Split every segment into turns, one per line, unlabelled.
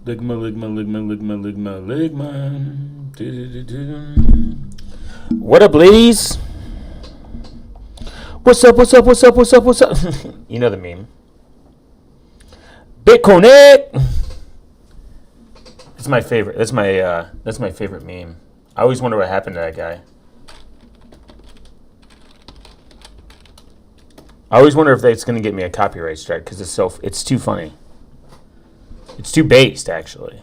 Ligma, ligma, ligma, ligma, ligma, ligma. What up, ladies? What's up, what's up, what's up, what's up, what's up? You know the meme. Bitcoin it! That's my favorite. That's my favorite meme. I always wonder what happened to that guy. I always wonder if that's going to get me a copyright strike because it's too funny. It's too based, actually.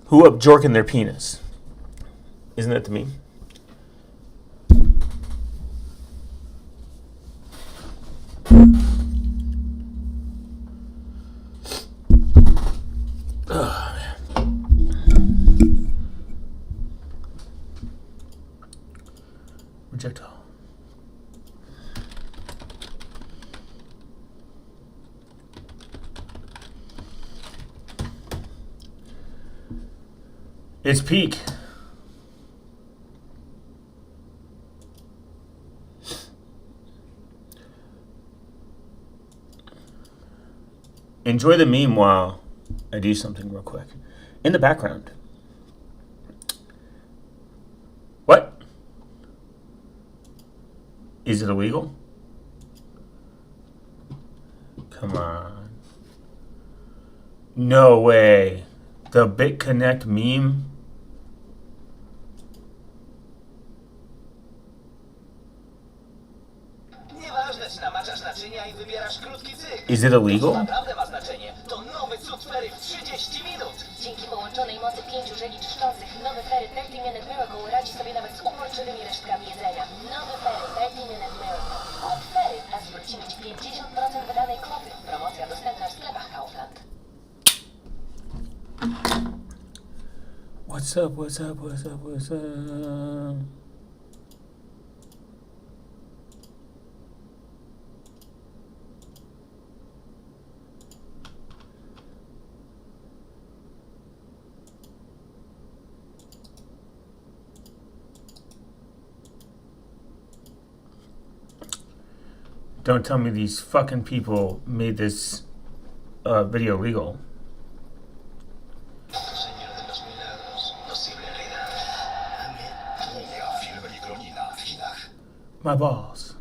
Who up jorking their penis? Isn't that the meme? Reject all. It's peak. Enjoy the meme while I do something real quick. In the background. What? Is it illegal? Come on. No way. The BitConnect meme? Is it illegal?
Dzięki połączonej mocy 5 żeli czyszczących, nowy Fairy 30 Minute Miracle radzi sobie nawet z uporczywymi resztkami jedzenia. Nowy Fairy 30 Minute Miracle. Od Fairy a zwróci ci 50% wydanej kwoty. Promocja dostępna w sklepach Kaufland.
What's up, what's up, what's up, what's up? Don't tell me these fucking people made this video legal. My balls.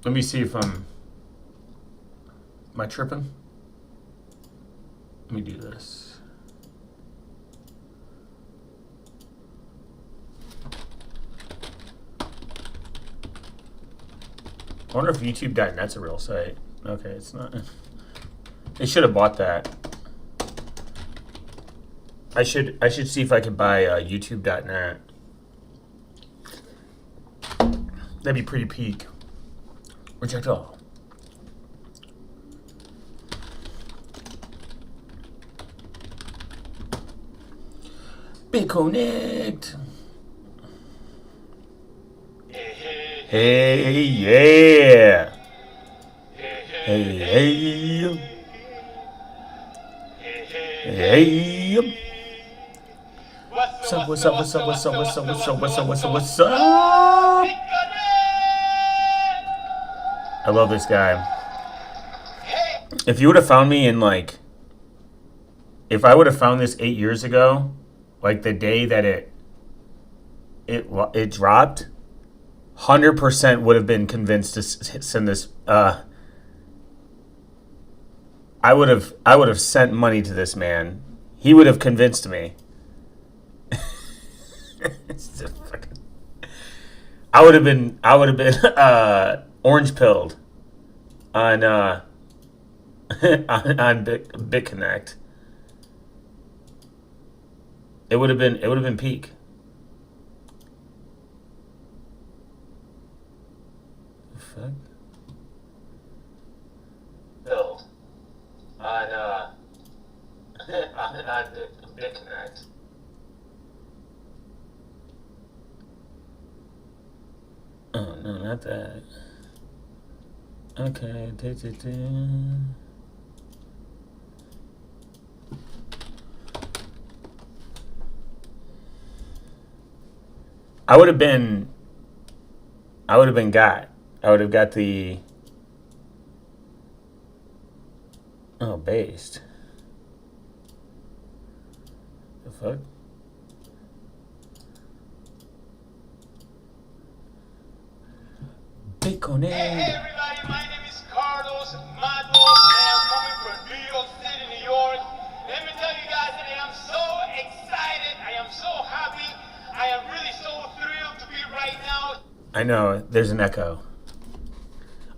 Let me see if am I tripping? Let me do this. I wonder if YouTube.net's a real site. Okay, it's not. They should have bought that. I should see if I can buy YouTube.net. That'd be pretty peak. Reject all. BitConnect. Hey, yeah. Hey, hey. Hey. What's up, what's up, what's up, what's up, what's up, what's up, what's up, what's up, what's up? I love this guy. If you would have found me in if I would have found this 8 years ago, like the day that it dropped, 100% would have been convinced to send this. I would have sent money to this man. He would have convinced me. It's just fucking. I would have been orange pilled on on BitConnect. It would have been peak. Fuck. had the BitConnect. Oh, no, not that. Okay. I would have got the, based. The fuck? Bitcoin.
Hey everybody, my name is Carlos Matos, and I am coming from New York City, New York. Let me tell you guys that I am so excited, I am so happy, I am really so thrilled to be right now.
I know, there's an echo.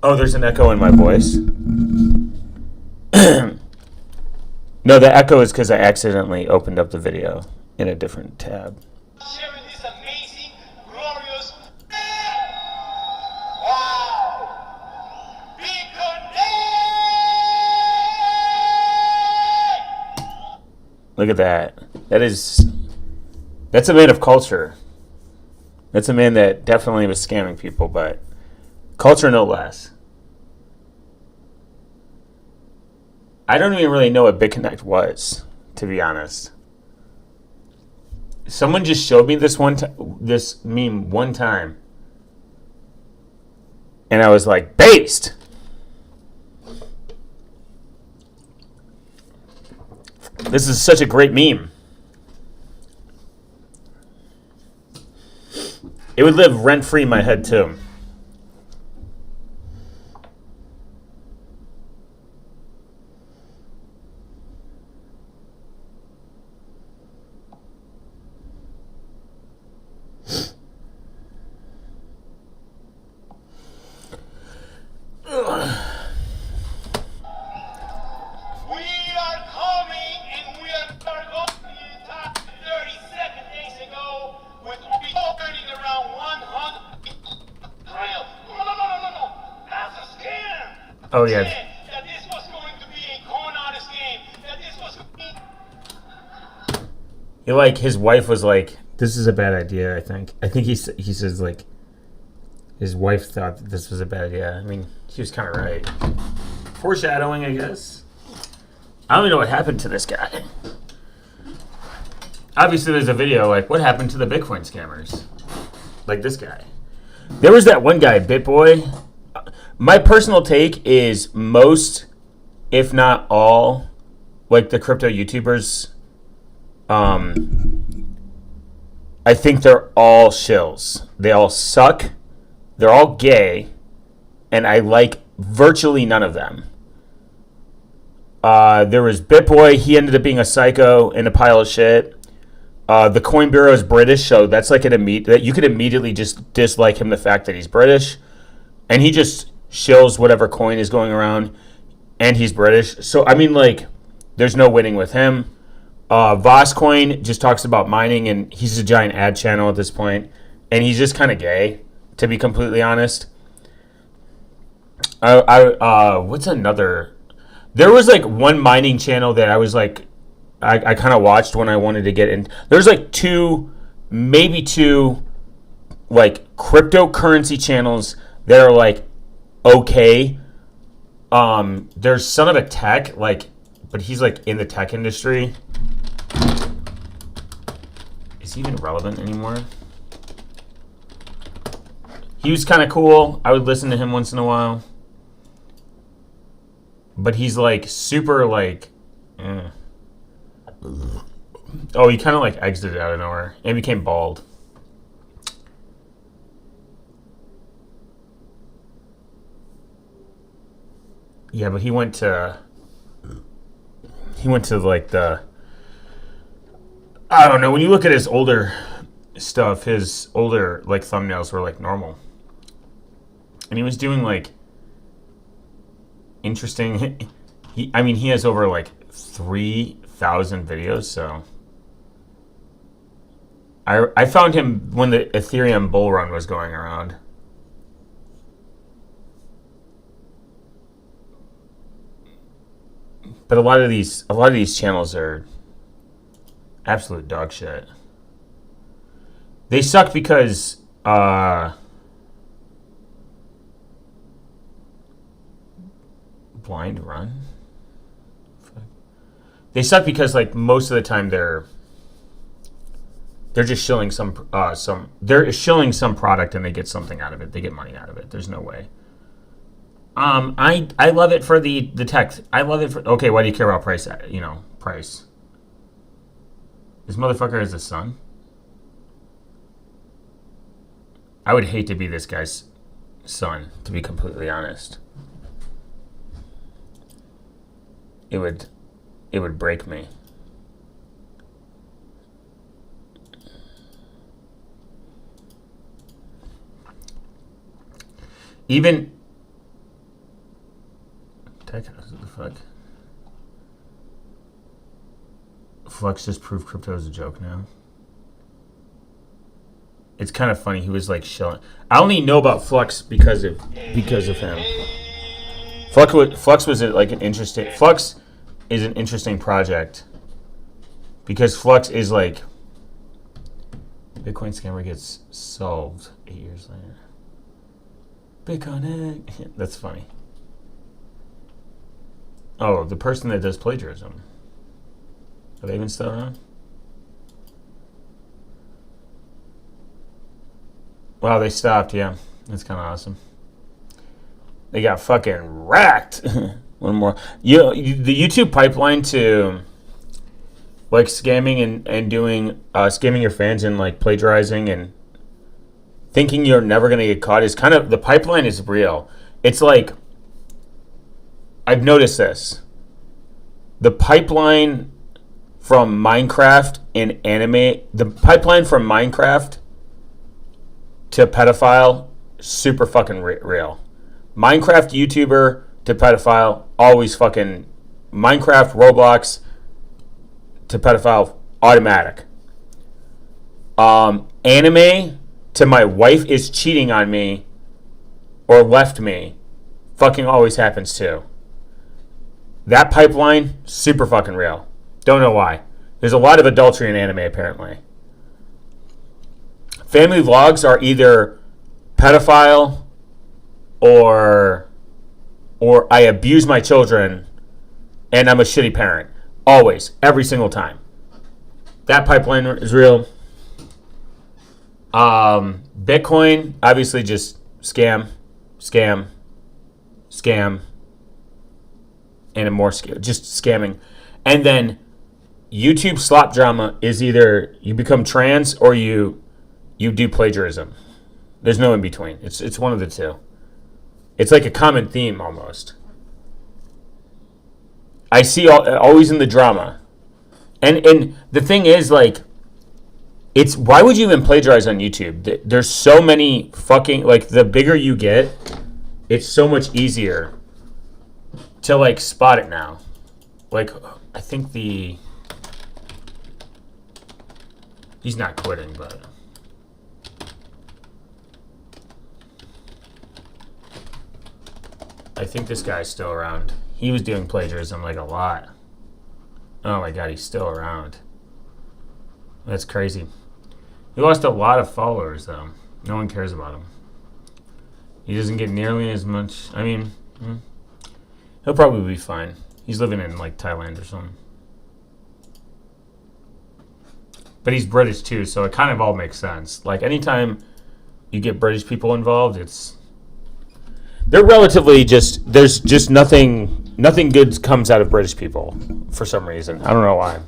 Oh, there's an echo in my voice? No, the echo is because I accidentally opened up the video in a different tab.
Sharing this amazing, glorious, wow, big connect!
Look at that. That's a man of culture. That's a man that definitely was scamming people, but culture no less. I don't even really know what BitConnect was, to be honest. Someone just showed me this meme one time, and I was like, based. This is such a great meme. It would live rent-free in my head, too. Oh, yeah.
That this was going to be a con artist game. That this was
His wife was like, this is a bad idea, I think. I think he says, like, his wife thought that this was a bad idea. I mean, he was kind of right. Foreshadowing, I guess. I don't even know what happened to this guy. Obviously, there's a video, like, what happened to the Bitcoin scammers? Like this guy. There was that one guy, BitBoy. My personal take is most, if not all, like the crypto YouTubers, I think they're all shills. They all suck. They're all gay. And I like virtually none of them. There was BitBoy. He ended up being a psycho and a pile of shit. The Coin Bureau is British, so that's like that you could immediately just dislike him the fact that he's British. And he just shills whatever coin is going around, and he's British. So, I mean, like, there's no winning with him. Voss Coin just talks about mining, and he's a giant ad channel at this point, and he's just kind of gay, to be completely honest. What's another? There was, like, one mining channel that I was, like, I kind of watched when I wanted to get in. There's, like, maybe two, like, cryptocurrency channels that are, like, okay. There's Son of a Tech, like, but he's like in the tech industry. Is he even relevant anymore? He was kind of cool. I would listen to him once in a while. But he's like super like Oh, he kind of like exited out of nowhere and became bald. Yeah, but he went to like the, I don't know, when you look at his older stuff, his older like thumbnails were like normal. And he was doing like interesting he has over like 3,000 videos, so I found him when the Ethereum bull run was going around. But a lot of these channels are Absolute dog shit. They suck because blind run. They suck because like most of the time they're just shilling they're shilling some product and they get something out of it. They get money out of it. There's no way. I love it for the tech. I love it for okay. Why do you care about price? Price. This motherfucker has a son. I would hate to be this guy's son, to be completely honest. It would break me. Even tech house, what the fuck? Flux just proved crypto is a joke now. It's kind of funny. He was like shilling. I only know about Flux because of him. Flux was like an interesting. Flux is an interesting project because Flux is like Bitcoin scammer gets solved 8 years later. Bitcoin. That's funny. Oh, the person that does plagiarism. Are they even still around? Wow, they stopped, yeah. That's kind of awesome. They got fucking racked. One more. The YouTube pipeline to like scamming and doing scamming your fans and like plagiarizing and thinking you're never going to get caught is kind of, the pipeline is real. It's like, I've noticed this. The pipeline from Minecraft and anime, the pipeline from Minecraft to pedophile, super fucking real. Minecraft YouTuber to pedophile, always fucking Minecraft, Roblox to pedophile, automatic. Anime to my wife is cheating on me or left me, fucking always happens too. That pipeline, super fucking real. Don't know why. There's a lot of adultery in anime apparently. Family vlogs are either pedophile or I abuse my children and I'm a shitty parent. Always. Every single time. That pipeline is real. Bitcoin, obviously just scam, and more just scamming. And then YouTube slop drama is either you become trans or you do plagiarism. There's no in between. It's one of the two. It's like a common theme almost. I see always in the drama. And the thing is, like, it's why would you even plagiarize on YouTube? There's so many fucking, like, the bigger you get, it's so much easier to, like, spot it now. Like, I think he's not quitting, but I think this guy's still around. He was doing plagiarism like a lot. Oh my god, he's still around. That's crazy. He lost a lot of followers though. No one cares about him. He doesn't get nearly as much. I mean, he'll probably be fine. He's living in like Thailand or something. But he's British too, so it kind of all makes sense. Like anytime you get British people involved, they're relatively just, there's just nothing good comes out of British people for some reason. I don't know why.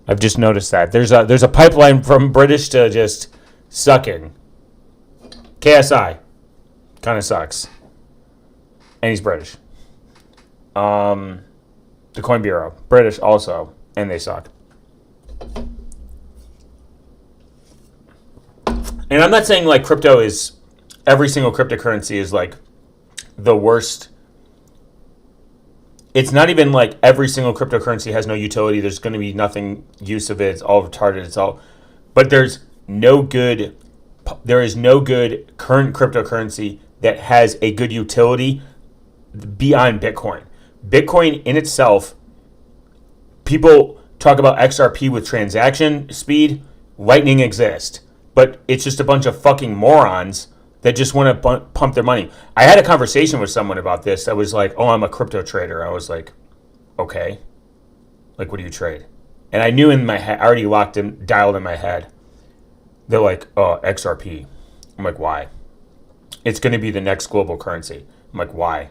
I've just noticed that. There's a pipeline from British to just sucking. KSI kind of sucks. And he's British. The Coin Bureau, British also, and they suck. And I'm not saying like crypto is, every single cryptocurrency is like the worst. It's not even like every single cryptocurrency has no utility. There's going to be nothing use of it. It's all retarded. It's all, but there is no good current cryptocurrency that has a good utility beyond Bitcoin. Bitcoin in itself, people talk about XRP with transaction speed, Lightning exists. But it's just a bunch of fucking morons that just want to pump their money. I had a conversation with someone about this that was like, oh, I'm a crypto trader. I was like, okay. Like, what do you trade? And I knew in my head, I already dialed in my head. They're like, oh, XRP. I'm like, why? It's going to be the next global currency. I'm like, why?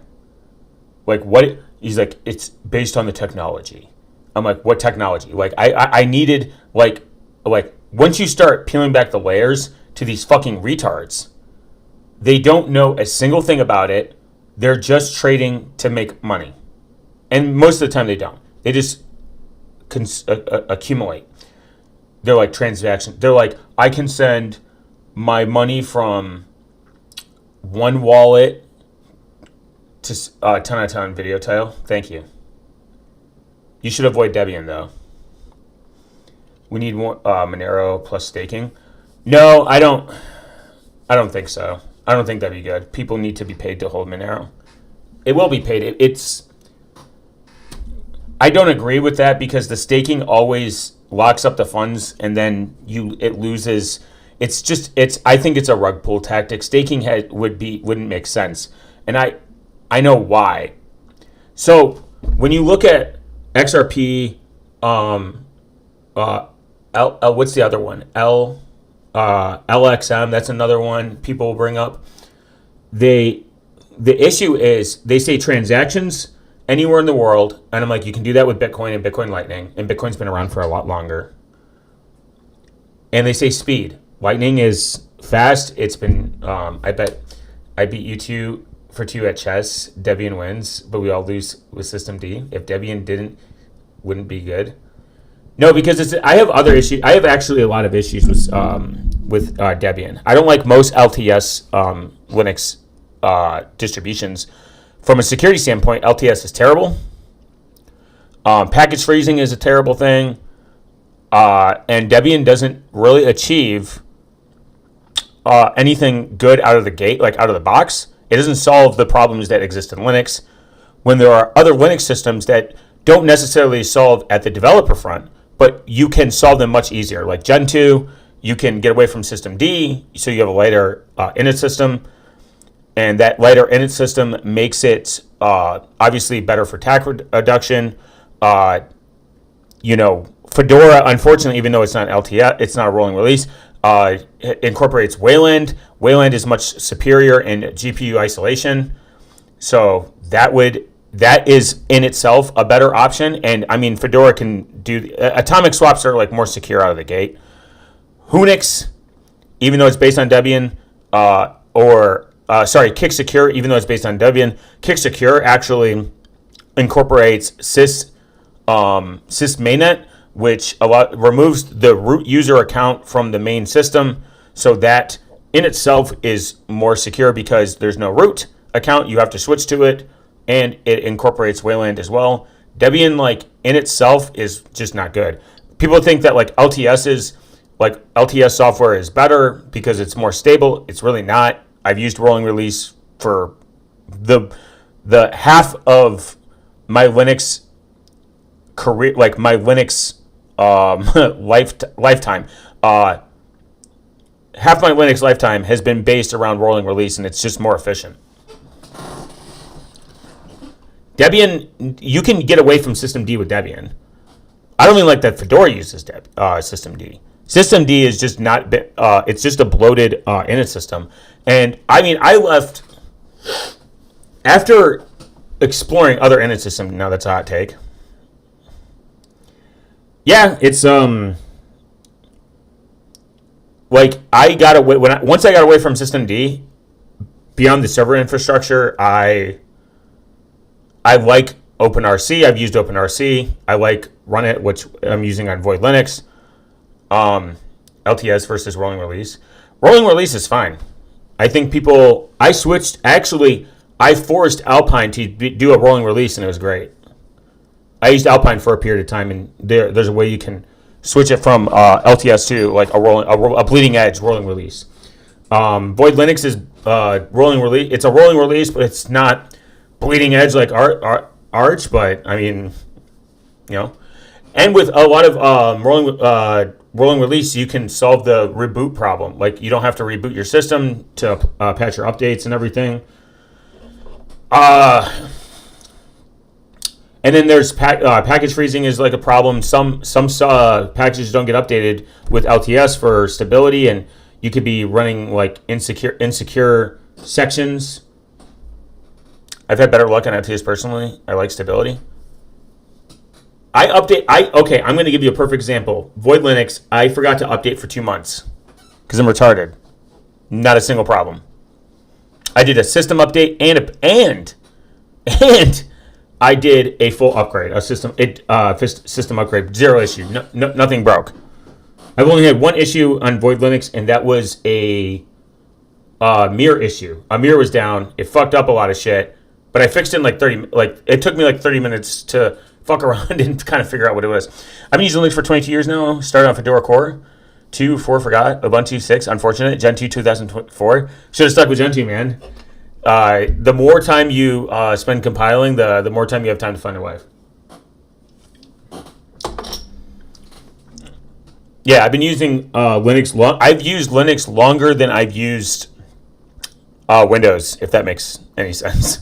Like, what? He's like, it's based on the technology. I'm like, what technology? Like, I needed, like, once you start peeling back the layers to these fucking retards, they don't know a single thing about it. They're just trading to make money. And most of the time they don't. They just accumulate. They're like transactions. They're like, I can send my money from one wallet to 10 out of 10 video title. Thank you. You should avoid Debian though. We need more Monero plus staking. No, I don't think so. I don't think that'd be good. People need to be paid to hold Monero. It will be paid. I don't agree with that because the staking always locks up the funds and then it loses. I think it's a rug pull tactic. Staking wouldn't make sense, and I know why. So when you look at XRP, what's the other one? LXM. That's another one people will bring up. The issue is they say transactions anywhere in the world, and I'm like, you can do that with Bitcoin and Bitcoin Lightning, and Bitcoin's been around for a lot longer. And they say speed. Lightning is fast. It's been, I bet I beat you 2-for-2 at chess. Debian wins, but we all lose with System D. If Debian wouldn't be good. No, because I have other issues. I have actually a lot of issues with Debian. I don't like most LTS Linux distributions. From a security standpoint, LTS is terrible. Package freezing is a terrible thing. And Debian doesn't really achieve anything good out of the gate, like out of the box. It doesn't solve the problems that exist in Linux. When there are other Linux systems that don't necessarily solve at the developer front, but you can solve them much easier. Like Gentoo, you can get away from System D, so you have a lighter init system. And that lighter init system makes it obviously better for tax reduction. Fedora, unfortunately, even though it's not LTS, it's not a rolling release, incorporates Wayland. Wayland is much superior in GPU isolation. So that is in itself a better option. And I mean, Fedora can do atomic swaps are like more secure out of the gate. Unix, even though it's based on Debian, Kick Secure, even though it's based on Debian, Kick Secure actually incorporates sys mainnet, which removes the root user account from the main system. So that in itself is more secure because there's no root account. You have to switch to it, and it incorporates Wayland as well. Debian, like in itself, is just not good. People think that LTS software is better because it's more stable. It's really not. I've used rolling release for the half of my Linux career, like my Linux lifetime. Half my Linux lifetime has been based around rolling release, and it's just more efficient. Debian, you can get away from System D with Debian. I don't even like that Fedora uses System D. System D is just not. It's just a bloated init system. And I mean, I left after exploring other init systems. Now that's a hot take. Yeah, it's like I got away once I got away from System D, beyond the server infrastructure. I like OpenRC. I've used OpenRC. I like Run It, which I'm using on Void Linux. LTS versus rolling release. Rolling release is fine. I think I forced Alpine to do a rolling release, and it was great. I used Alpine for a period of time, and there's a way you can switch it from LTS to like a bleeding edge rolling release. Void Linux is rolling release. It's a rolling release, but it's not bleeding edge like Arch. But I mean, And with a lot of rolling release, you can solve the reboot problem. Like you don't have to reboot your system to patch your updates and everything. And then there's package freezing is like a problem. Some packages don't get updated with LTS for stability, and you could be running like insecure sections. I've had better luck on LTS personally. I like stability. Okay, I'm going to give you a perfect example. Void Linux, I forgot to update for 2 months because I'm retarded. Not a single problem. I did a system update and I did a full upgrade, a system upgrade, 0 issue, nothing broke. I've only had one issue on Void Linux, and that was a mirror issue. A mirror was down. It fucked up a lot of shit, but I fixed it in it took me like 30 minutes to fuck around and kind of figure out what it was. I've been using Linux for 22 years now. Started on Fedora Core, 2, 4 forgot, Ubuntu 6, unfortunate, Gentoo 2004. Should have stuck with Gentoo, man. The more time you spend compiling, the more time you have time to find a wife. Yeah, I've been using Linux. I've used Linux longer than I've used Windows, if that makes any sense,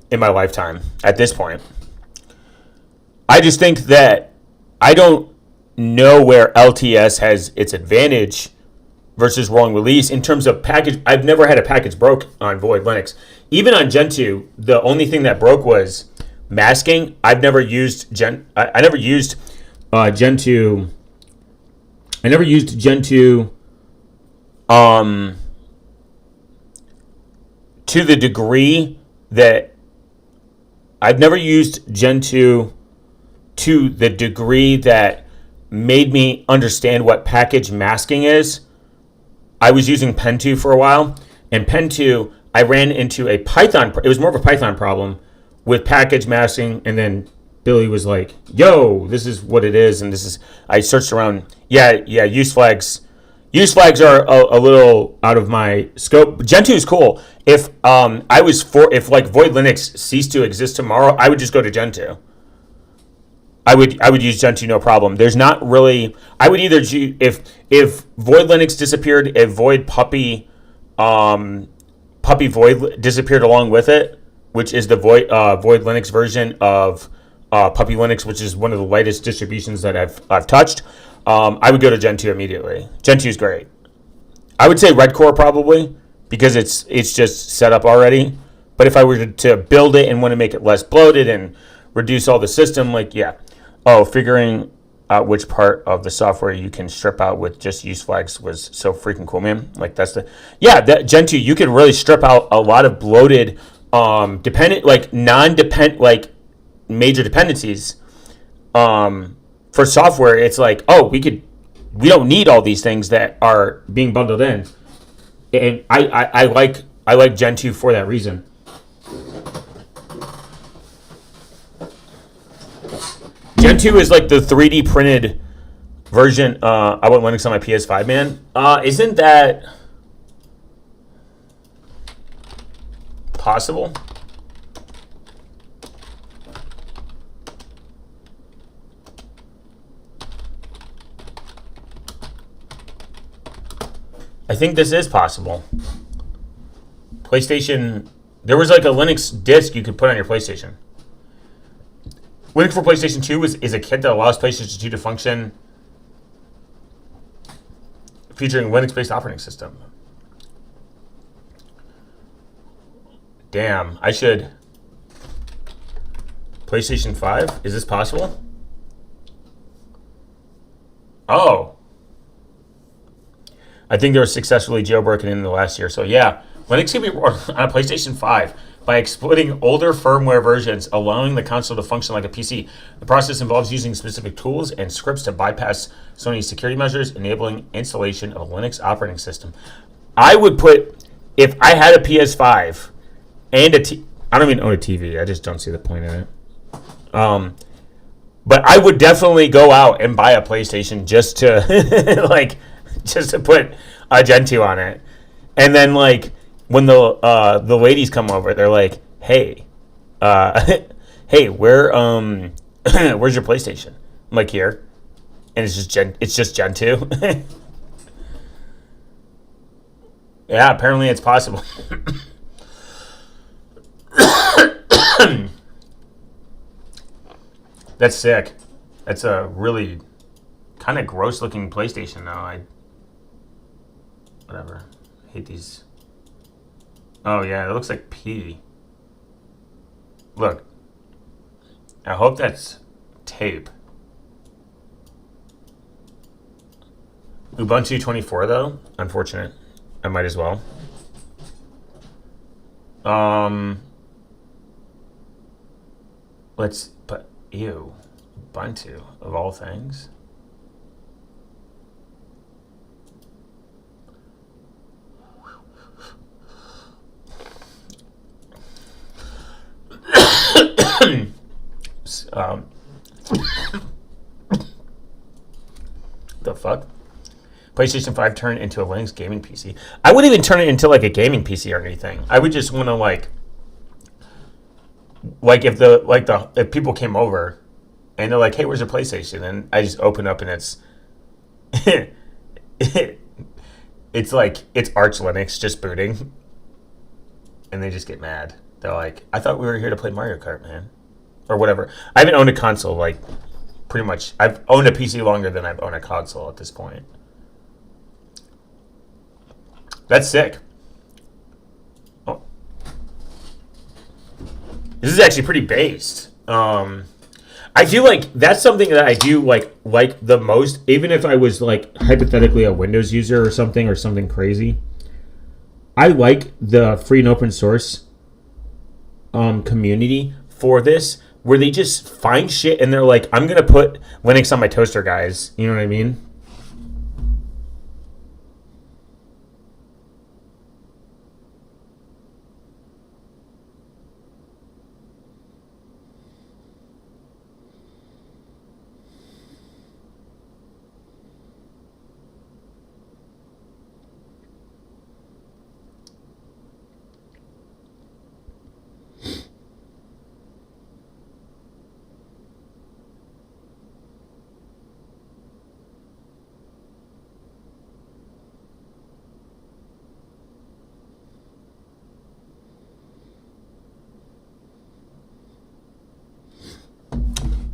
in my lifetime at this point. I just think that I don't know where LTS has its advantage versus rolling release in terms of package. I've never had a package broke on Void Linux. Even on Gentoo, the only thing that broke was masking. I never used Gentoo. I never used Gentoo to the degree that I've never used Gentoo to the degree that made me understand what package masking is. I was using Pen2 for a while, and Pen2, I ran into a Python. It was more of a Python problem with package masking, and then Billy was like, "Yo, this is what it is," and this is. I searched around. Yeah. Use flags. Use flags are a little out of my scope. Gentoo is cool. If like Void Linux ceased to exist tomorrow, I would just go to Gentoo. I would use Gentoo no problem. There's not really. I would either if Void Linux disappeared, if Void Puppy Void disappeared along with it, which is the Void Linux version of Puppy Linux, which is one of the lightest distributions that I've touched. I would go to Gentoo immediately. Gentoo's great. I would say Red Core probably because it's just set up already. But if I were to build it and want to make it less bloated and reduce all the system, like yeah. Oh, figuring out which part of the software you can strip out with just use flags was so freaking cool, man. Like that's that Gentoo, you could really strip out a lot of bloated, dependent, like non-dependent, like major dependencies. For software, it's like, oh, we don't need all these things that are being bundled in, and I like Gentoo for that reason. Gentoo is like the 3D printed version. I want Linux on my PS5, man. Isn't that possible? I think this is possible. PlayStation, there was like a Linux disk you could put on your PlayStation. Linux for PlayStation 2 is a kit that allows PlayStation 2 to function featuring Linux-based operating system. Damn, I should. PlayStation 5? Is this possible? Oh. I think they were successfully jailbroken in the last year. So yeah, Linux can be run on a PlayStation 5 by exploiting older firmware versions, allowing the console to function like a PC. The process involves using specific tools and scripts to bypass Sony's security measures, enabling installation of a Linux operating system. I would put, if I had a PS5 and I don't even own a TV. I just don't see the point in it. But I would definitely go out and buy a PlayStation just to just to put a Gentoo on it, and then like when the ladies come over, they're like, "Hey, hey, where's your PlayStation?" like here, and it's just Gen 2. Yeah, apparently it's possible. That's sick. That's a really kind of gross looking PlayStation though. Whatever. I hate these. Oh yeah, it looks like pee. Look. I hope that's tape. Ubuntu 24 though? Unfortunate. I might as well. But ew. Ubuntu of all things. The fuck? PlayStation 5 turned into a Linux gaming PC. I wouldn't even turn it into like a gaming PC or anything. I would just want to like if people came over and they're like, "Hey, where's your PlayStation?" and I just open up and it's it's like it's Arch Linux just booting, and they just get mad. They're like, "I thought we were here to play Mario Kart, man," or whatever. I haven't owned a console like pretty much. I've owned a PC longer than I've owned a console at this point. That's sick. Oh. This is actually pretty based. I do like that's something that I do like the most, even if I was like hypothetically a Windows user or something crazy. I like the free and open source community for this, where they just find shit and they're like, I'm gonna put Linux on my toaster, guys. You know what I mean?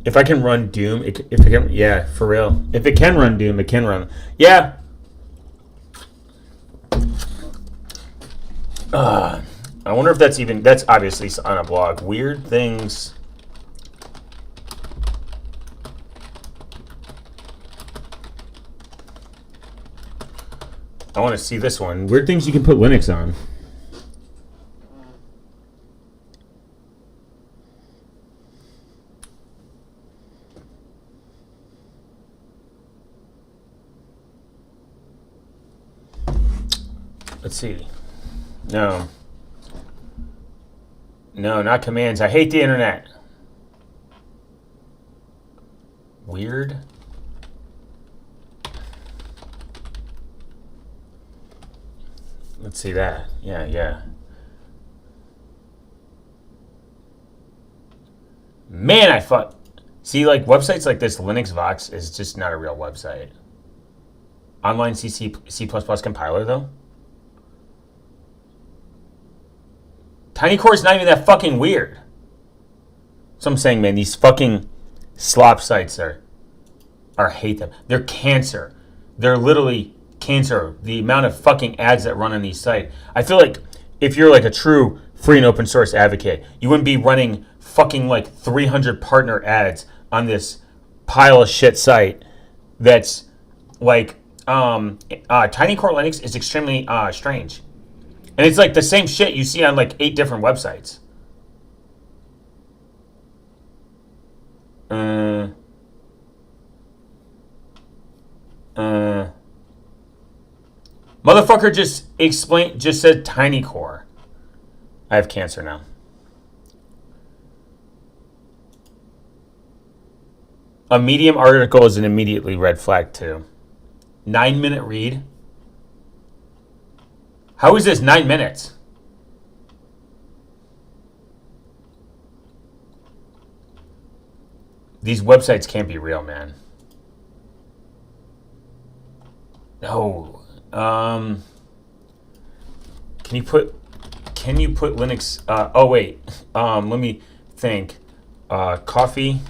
If I can run Doom, if it can, yeah, for real. If it can run Doom, it can run. Yeah. I wonder if that's obviously on a blog. Weird things. I want to see this one. Weird things you can put Linux on. Let's see. No, not commands. I hate the internet. Weird. Let's see that. Yeah. Man, I thought. See, like websites like this, Linux Vox is just not a real website. Online C++ compiler though. TinyCore is not even that fucking weird. So I'm saying, man, these fucking slop sites I hate them. They're cancer. They're literally cancer. The amount of fucking ads that run on these sites. I feel like if you're like a true free and open source advocate, you wouldn't be running fucking like 300 partner ads on this pile of shit site that's like TinyCore Linux is extremely strange. And it's like the same shit you see on like 8 different websites. Motherfucker just said TinyCore. I have cancer now. A Medium article is an immediately red flag too. 9-minute read. How is this 9 minutes? These websites can't be real, man. No. Can you put Linux? Oh wait. Let me think. Coffee.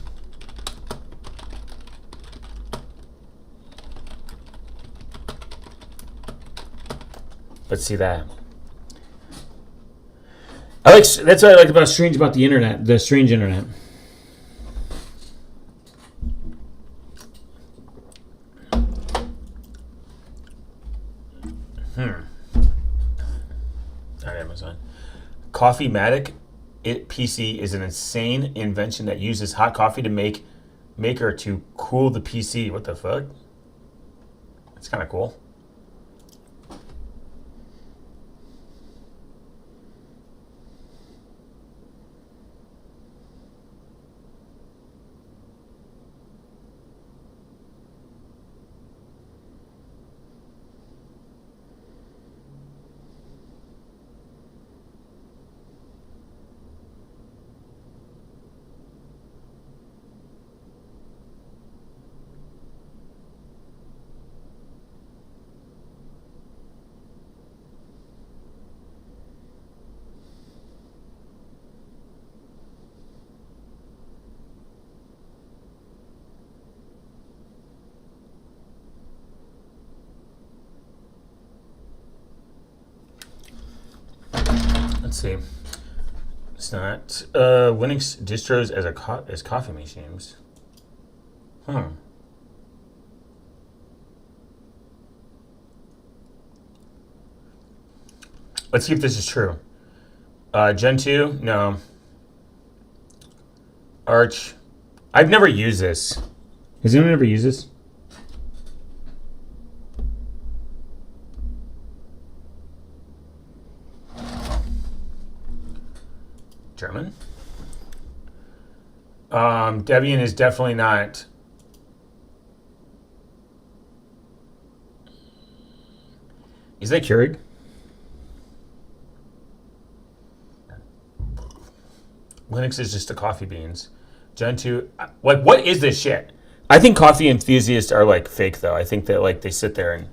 Let's see that. That's what I like about the internet, the strange internet. On Amazon. Coffee-matic PC is an insane invention that uses hot coffee to maker to cool the PC. What the fuck? That's kind of cool. Let's see. It's not Linux distros as coffee machines. Let's see if this is true. Gen 2? No. Arch. I've never used this. Has anyone ever used this? German. Debian is definitely not. Is that Keurig? Linux is just the coffee beans. Gen 2. Like, what is this shit? I think coffee enthusiasts are like fake, though. I think that like they sit there and.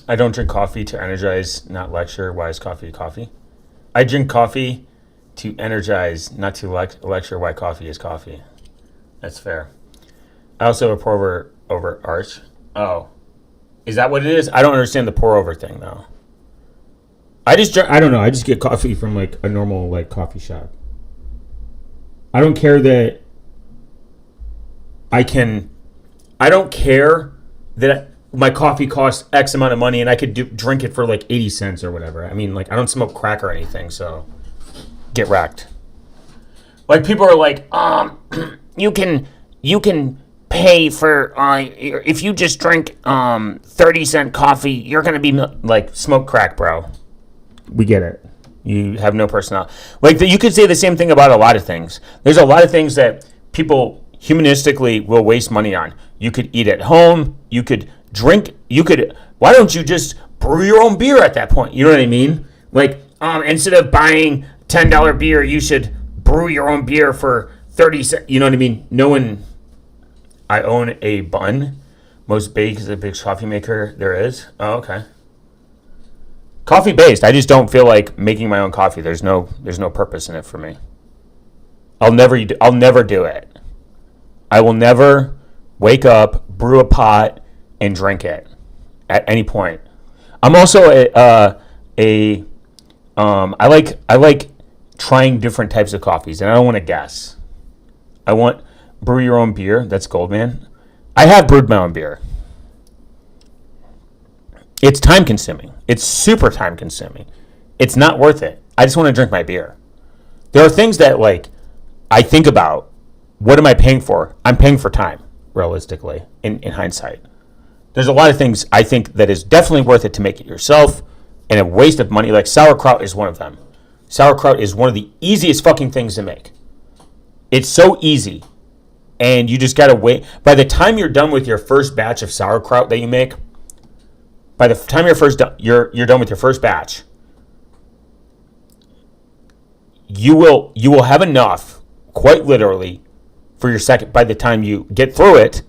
I don't drink coffee to energize, not lecture. Why is coffee coffee? I drink coffee to energize, not to lecture why coffee is coffee. That's fair. I also have a pour over Arch. Oh. Is that what it is? I don't understand the pour over thing, though. I don't know. I just get coffee from like a normal like coffee shop. I don't care that I don't care that my coffee costs X amount of money and I could drink it for like 80 cents or whatever. I mean, like, I don't smoke crack or anything, so get wrecked. Like, people are like, you can pay for, if you just drink 30-cent coffee, you're going to be, like, smoke crack, bro. We get it. You have no personality. Like, you could say the same thing about a lot of things. There's a lot of things that people humanistically will waste money on. You could eat at home. You could drink. Why don't you just brew your own beer at that point? You know what I mean? Like, instead of buying $10 beer, you should brew your own beer for 30 cents. You know what I mean? I own a Bun. Most Baked is the biggest coffee maker there is. Oh, okay. Coffee based. I just don't feel like making my own coffee. There's no purpose in it for me. I'll never do it. I will never wake up, brew a pot, and drink it at any point. I'm also I like trying different types of coffees, and I don't want to guess. I want brew your own beer. That's gold, man. I have brewed my own beer. It's time consuming. It's super time consuming. It's not worth it. I just want to drink my beer. There are things that like I think about. What am I paying for? I'm paying for time, realistically, in hindsight. There's a lot of things I think that is definitely worth it to make it yourself, and a waste of money. Like sauerkraut is one of them. Sauerkraut is one of the easiest fucking things to make. It's so easy, and you just gotta wait. By the time you're done with your first batch of sauerkraut that you make, by the time you're done with your first batch, you will have enough, quite literally, for your second. By the time you get through it,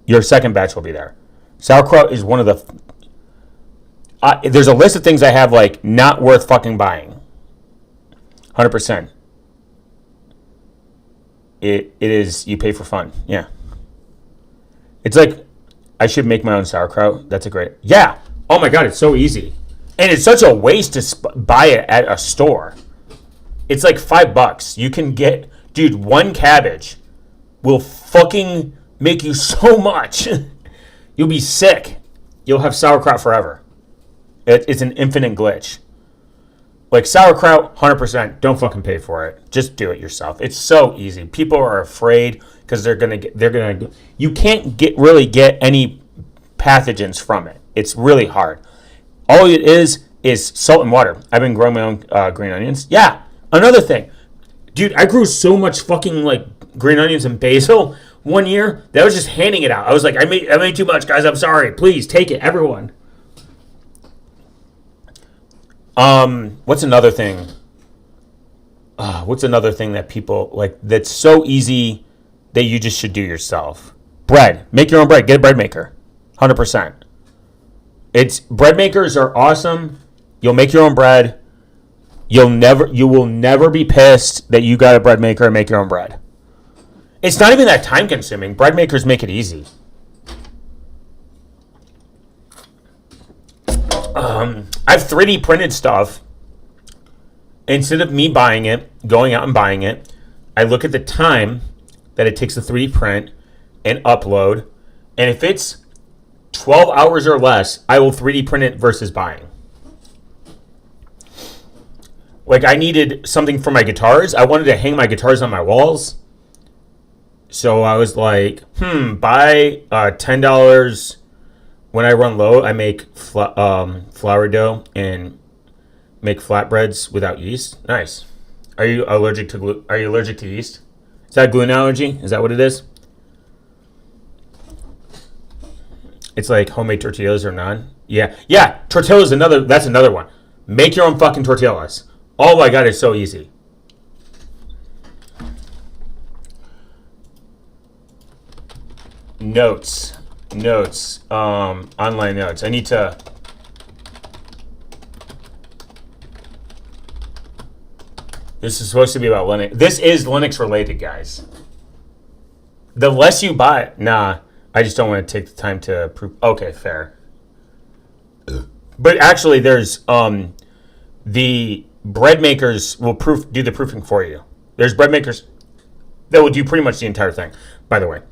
your second batch will be there. Sauerkraut is one of the. There's a list of things I have like not worth fucking buying. 100%. It is, you pay for fun. Yeah. It's like I should make my own sauerkraut. That's a great. Yeah. Oh my god, it's so easy, and it's such a waste to buy it at a store. It's like $5. You can get, dude, one cabbage will fucking make you so much. You'll be sick. You'll have sauerkraut forever. It's an infinite glitch. Like sauerkraut, 100%. Don't fucking pay for it. Just do it yourself. It's so easy. People are afraid because you can't really get any pathogens from it. It's really hard. All it is salt and water. I've been growing my own green onions. Yeah. Another thing, dude, I grew so much fucking like green onions and basil one year that I was just handing it out. I was like, I made too much, guys. I'm sorry. Please take it, everyone. What's another thing? What's another thing that people like that's so easy that you just should do yourself? Bread. Make your own bread. Get a bread maker. 100%. Bread makers are awesome. You'll make your own bread. You will never be pissed that you got a bread maker and make your own bread. It's not even that time consuming. Bread makers make it easy. I've 3D printed stuff. Instead of me buying it, going out and buying it, I look at the time that it takes to 3D print and upload. And if it's 12 hours or less, I will 3D print it versus buying. Like I needed something for my guitars. I wanted to hang my guitars on my walls. So I was like, buy $10. When I run low, I make flour dough and make flatbreads without yeast. Nice. Are you allergic to yeast? Is that a gluten allergy? Is that what it is? It's like homemade tortillas or naan. Yeah. Tortillas that's another one. Make your own fucking tortillas. Oh my god, it's so easy. Notes, online notes. I need to. This is supposed to be about Linux. This is Linux related, guys. The less you buy, I just don't want to take the time to prove. Okay, fair. But actually, there's the bread makers will do the proofing for you. There's bread makers that will do pretty much the entire thing. By the way.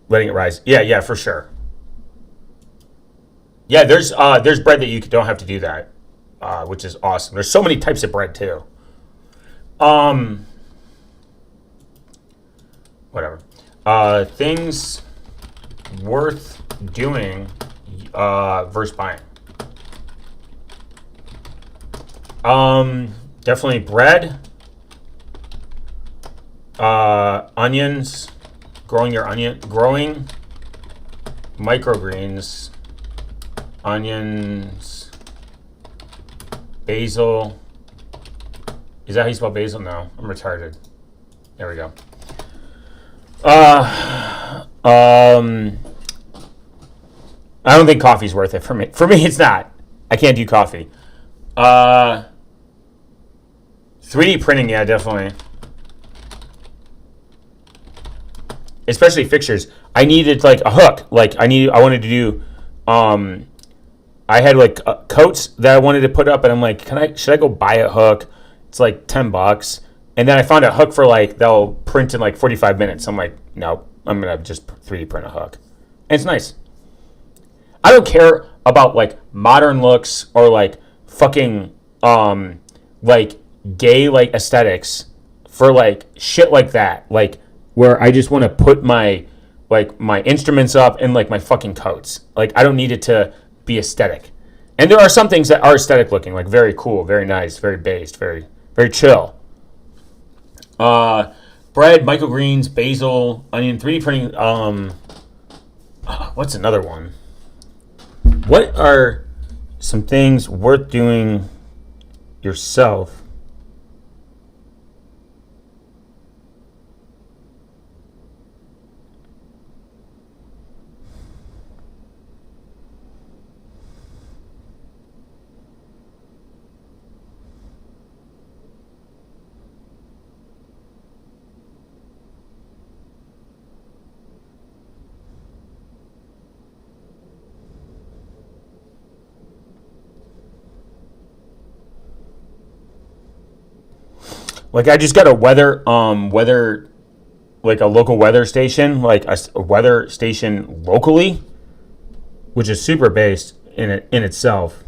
Letting it rise. Yeah, for sure. Yeah, there's bread that you don't have to do that, which is awesome. There's so many types of bread too. Whatever. Things worth doing versus buying. Definitely bread. Onions. Growing microgreens, onions, basil. Is that how you spell basil? No, I'm retarded. There we go. I don't think coffee's worth it for me. For me, it's not. I can't do coffee. 3D printing, yeah, definitely. Especially fixtures. I needed like a hook. Like I wanted to do. I had like coats that I wanted to put up, and I'm like, should I go buy a hook It's like $10. And then I found a hook for like, they'll print in like 45 minutes. I'm like, no, I'm going to just 3D print a hook. And it's nice. I don't care about like modern looks or like fucking like gay like aesthetics for like shit like that. Like where I just want to put my like my instruments up and like my fucking coats. Like I don't need it to be aesthetic. And there are some things that are aesthetic looking, like very cool, very nice, very based, very chill. Bread, microgreens, basil, onion, 3D printing. What's another one? What are some things worth doing yourself? Like I just got a weather, like a local weather station, like a weather station locally, which is super based in itself.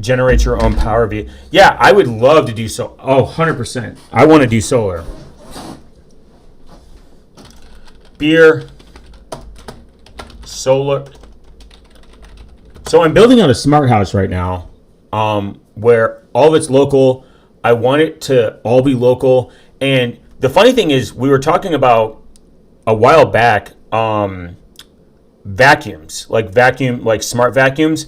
Generate your own power. Yeah, I would love to do so. Oh, 100%. I want to do solar. Beer, solar. So I'm building out a smart house right now, where all of it's local. I want it to all be local. And the funny thing is, we were talking about a while back, vacuums, like smart vacuums.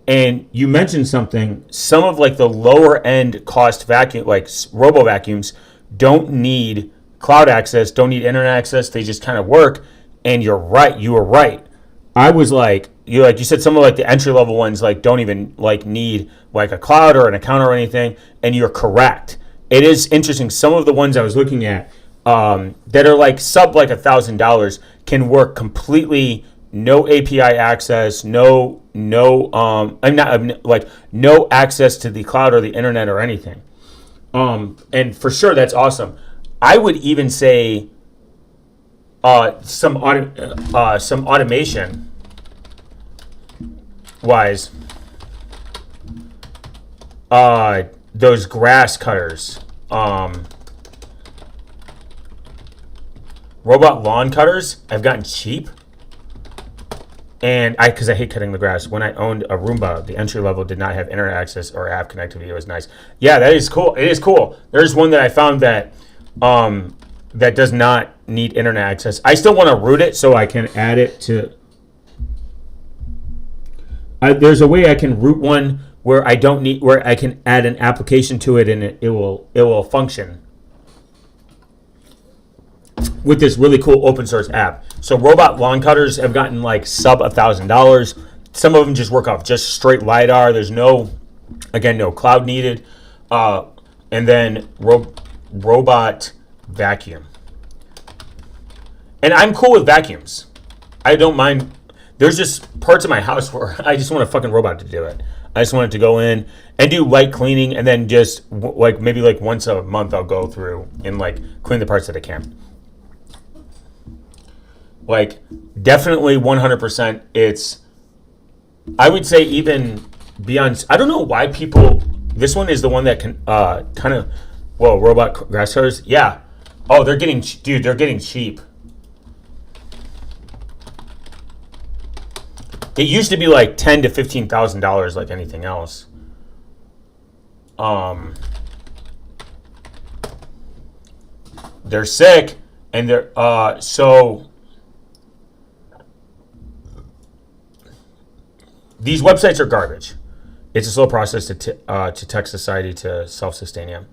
And you mentioned something. Some of like the lower end cost vacuum, like robo vacuums, don't need cloud access, don't need internet access. They just kind of work. And you're right. You were right. I was like you said, some of like the entry level ones like don't even like need like a cloud or an account or anything. And you're correct. It is interesting. Some of the ones I was looking at that are like sub like $1,000 can work completely. No API access, no access to the cloud or the internet or anything. And for sure, that's awesome. I would even say some automation wise. Those grass cutters, robot lawn cutters have gotten cheap. And because I hate cutting the grass. When I owned a Roomba, the entry level did not have internet access or app connectivity. It was nice. Yeah, that is cool. It is cool. There's one that I found that that does not need internet access. I still want to root it so I can add it to. There's a way I can root one where I don't need, where I can add an application to it and it will function with this really cool open source app. So robot lawn cutters have gotten like sub $1,000. Some of them just work off just straight LiDAR. There's no cloud needed. And then robot vacuum. And I'm cool with vacuums. I don't mind. There's just parts of my house where I just want a fucking robot to do it. I just want it to go in and do light cleaning, and then just like maybe like once a month I'll go through and like clean the parts that I can. Like, definitely 100%. It's, I would say, even beyond. I don't know why people. This one is the one that can kind of. Whoa, robot grass cutters. Yeah. Oh, they're getting cheap. It used to be like $10,000 to $15,000, like anything else. They're sick, and they're so. These websites are garbage. It's a slow process to tech society to self-sustain. Yeah.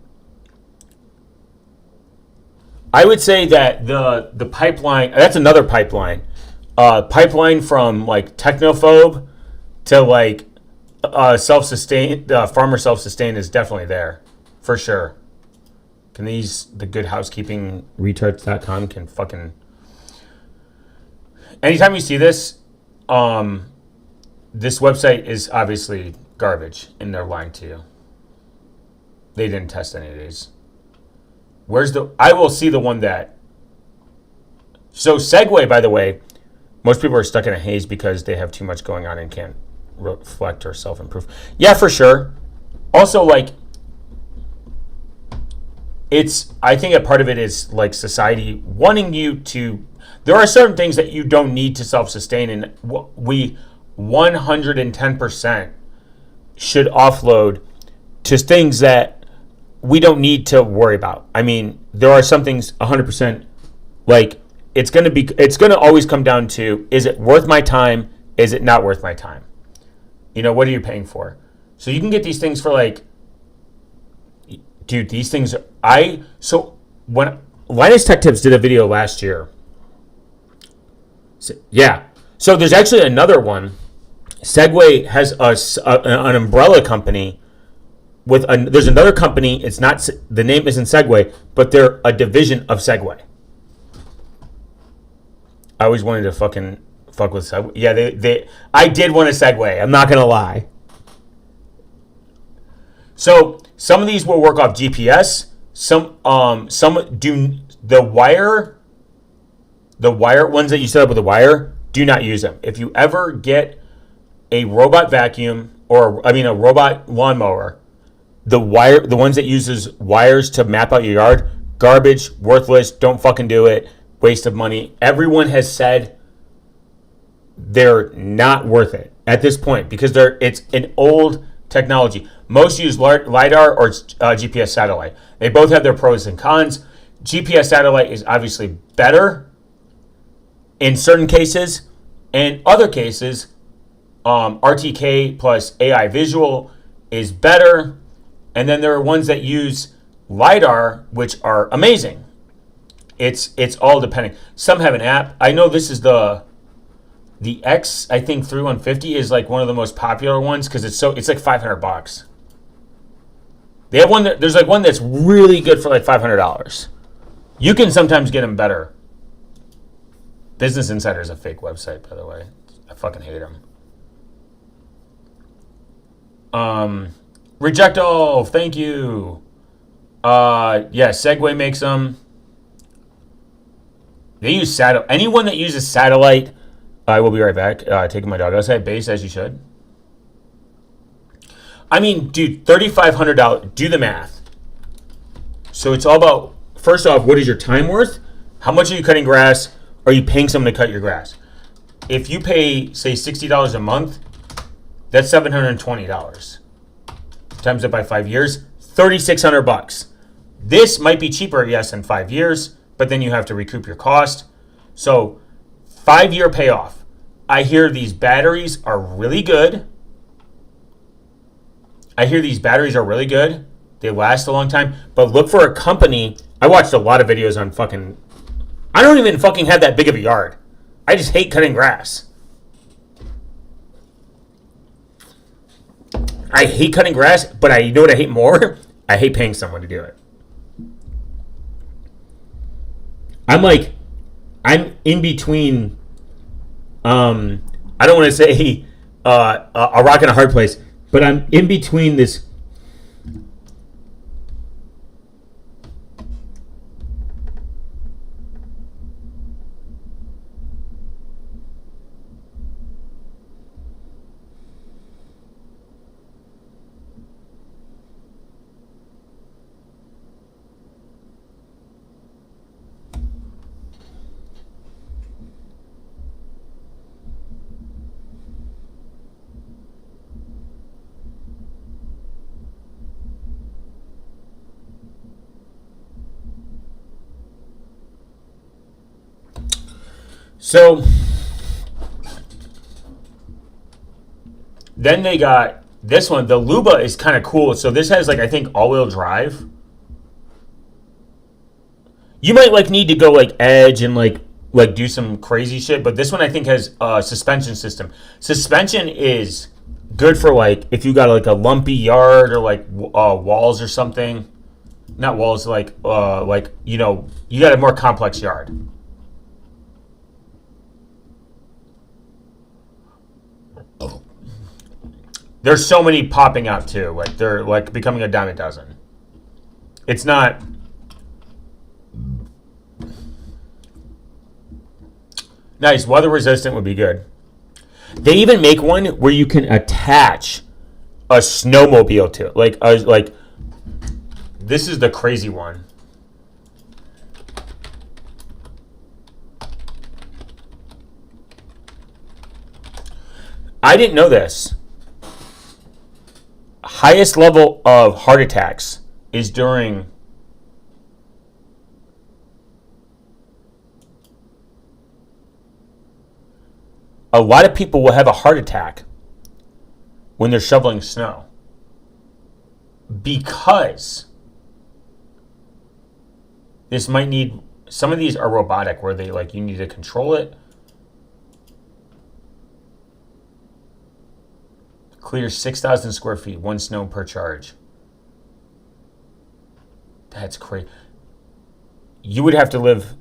I would say that the pipeline, that's another pipeline. Pipeline from like technophobe to like self-sustained, farmer self-sustained is definitely there, for sure. Can the good housekeeping retards.com can fucking... Anytime you see this, this website is obviously garbage, and they're lying to you. They didn't test any of these. I will see the one that... So Segway, by the way, most people are stuck in a haze because they have too much going on and can't reflect or self-improve. Yeah, for sure. Also, like, I think a part of it is, like, society wanting you to... There are certain things that you don't need to self-sustain, and we 110% should offload to things that we don't need to worry about. I mean, there are some things 100%, like, it's going to always come down to, is it worth my time? Is it not worth my time? You know, what are you paying for? So you can get these things for, like, dude, these things, so when Linus Tech Tips did a video last year, so there's actually another one. Segway has an umbrella company there's another company. It's not, the name isn't Segway, but they're a division of Segway. I always wanted to fucking fuck with Segway. Yeah, I did want a Segway. I'm not gonna lie. So some of these will work off GPS. Some do the wire ones that you set up with a wire. Do not use them. If you ever get a robot vacuum a robot lawnmower, the ones that uses wires to map out your yard, garbage, worthless. Don't fucking do it. Waste of money. Everyone has said they're not worth it at this point because it's an old technology. Most use LiDAR or GPS satellite. They both have their pros and cons. GPS satellite is obviously better in certain cases. In other cases, RTK plus AI visual is better. And then there are ones that use LiDAR, which are amazing. It's all depending. Some have an app. I know this is the X, I think 3150 is like one of the most popular ones because it's like $500. They have there's like one that's really good for like $500. You can sometimes get them better. Business Insider is a fake website, by the way. I fucking hate them. Reject all, thank you. Segway makes them. They use satellite. Anyone that uses satellite, I will be right back. Taking my dog outside. Base as you should. I mean, dude, $3,500. Do the math. So it's all about, first off, what is your time worth? How much are you cutting grass? Are you paying someone to cut your grass? If you pay, say, $60 a month, that's $720. Times it by 5 years, $3,600. This might be cheaper, yes, in 5 years, but then you have to recoup your cost. So 5-year payoff. I hear these batteries are really good. They last a long time. But look for a company. I watched a lot of videos on fucking... I don't even fucking have that big of a yard. I just hate cutting grass. I hate cutting grass, but you know what I hate more? I hate paying someone to do it. I'm in between, I don't want to say a rock and a hard place, but I'm in between this. So then they got this one. The Luba is kind of cool. So this has I think all-wheel drive. You might need to go edge and do some crazy shit, but this one I think has a suspension system. Suspension is good for like if you got like a lumpy yard or like walls or something. Not walls, like you know, you got a more complex yard. There's so many popping out too. Like they're like becoming a dime a dozen. It's not. Nice. Weather resistant would be good. They even make one where you can attach a snowmobile to it. Like this is the crazy one. I didn't know this. Highest level of heart attacks is during a lot of people will have a heart attack when they're shoveling snow because this might need, some of these are robotic where they like you need to control it. Clear 6,000 square feet, one snow per charge. That's crazy. You would have to live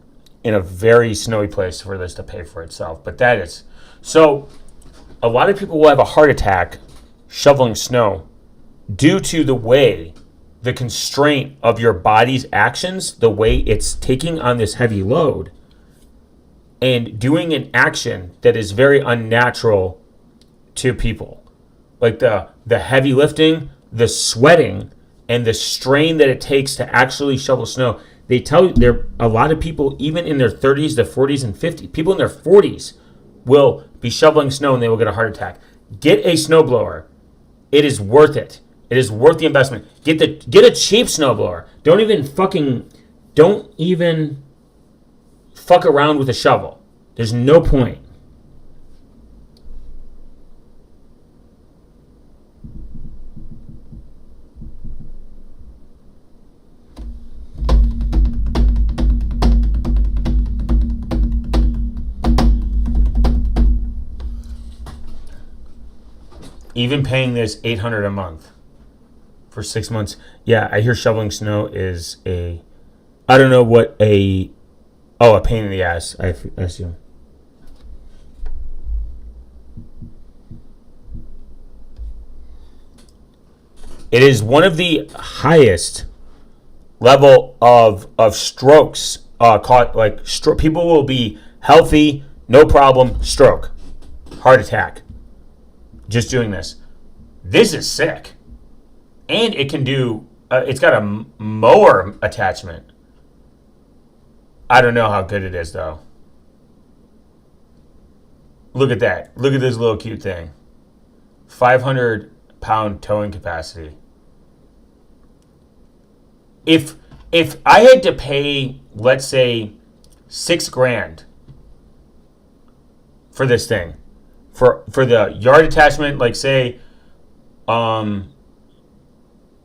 in a very snowy place for this to pay for itself. But that is, so a lot of people will have a heart attack shoveling snow due to the way, the constraint of your body's actions, the way it's taking on this heavy load and doing an action that is very unnatural to people. Like the heavy lifting, the sweating, and the strain that it takes to actually shovel snow. They tell you there a lot of people, even in their 30s to 40s and 50s, people in their 40s will be shoveling snow and they will get a heart attack. Get a snowblower. It is worth it. It is worth the investment. Get a cheap snowblower. Don't even fuck around with a shovel. There's no point. Even paying this $800 a month for 6 months. Yeah, I hear shoveling snow is I don't know what a pain in the ass, I assume. It is one of the highest level of strokes caught. Like people will be healthy, no problem, stroke, heart attack. Just doing this. This is sick. And it can do, it's got a mower attachment. I don't know how good it is though. Look at that. Look at this little cute thing. 500-pound towing capacity. If I had to pay, let's say, $6,000 for this thing, for the yard attachment, like say,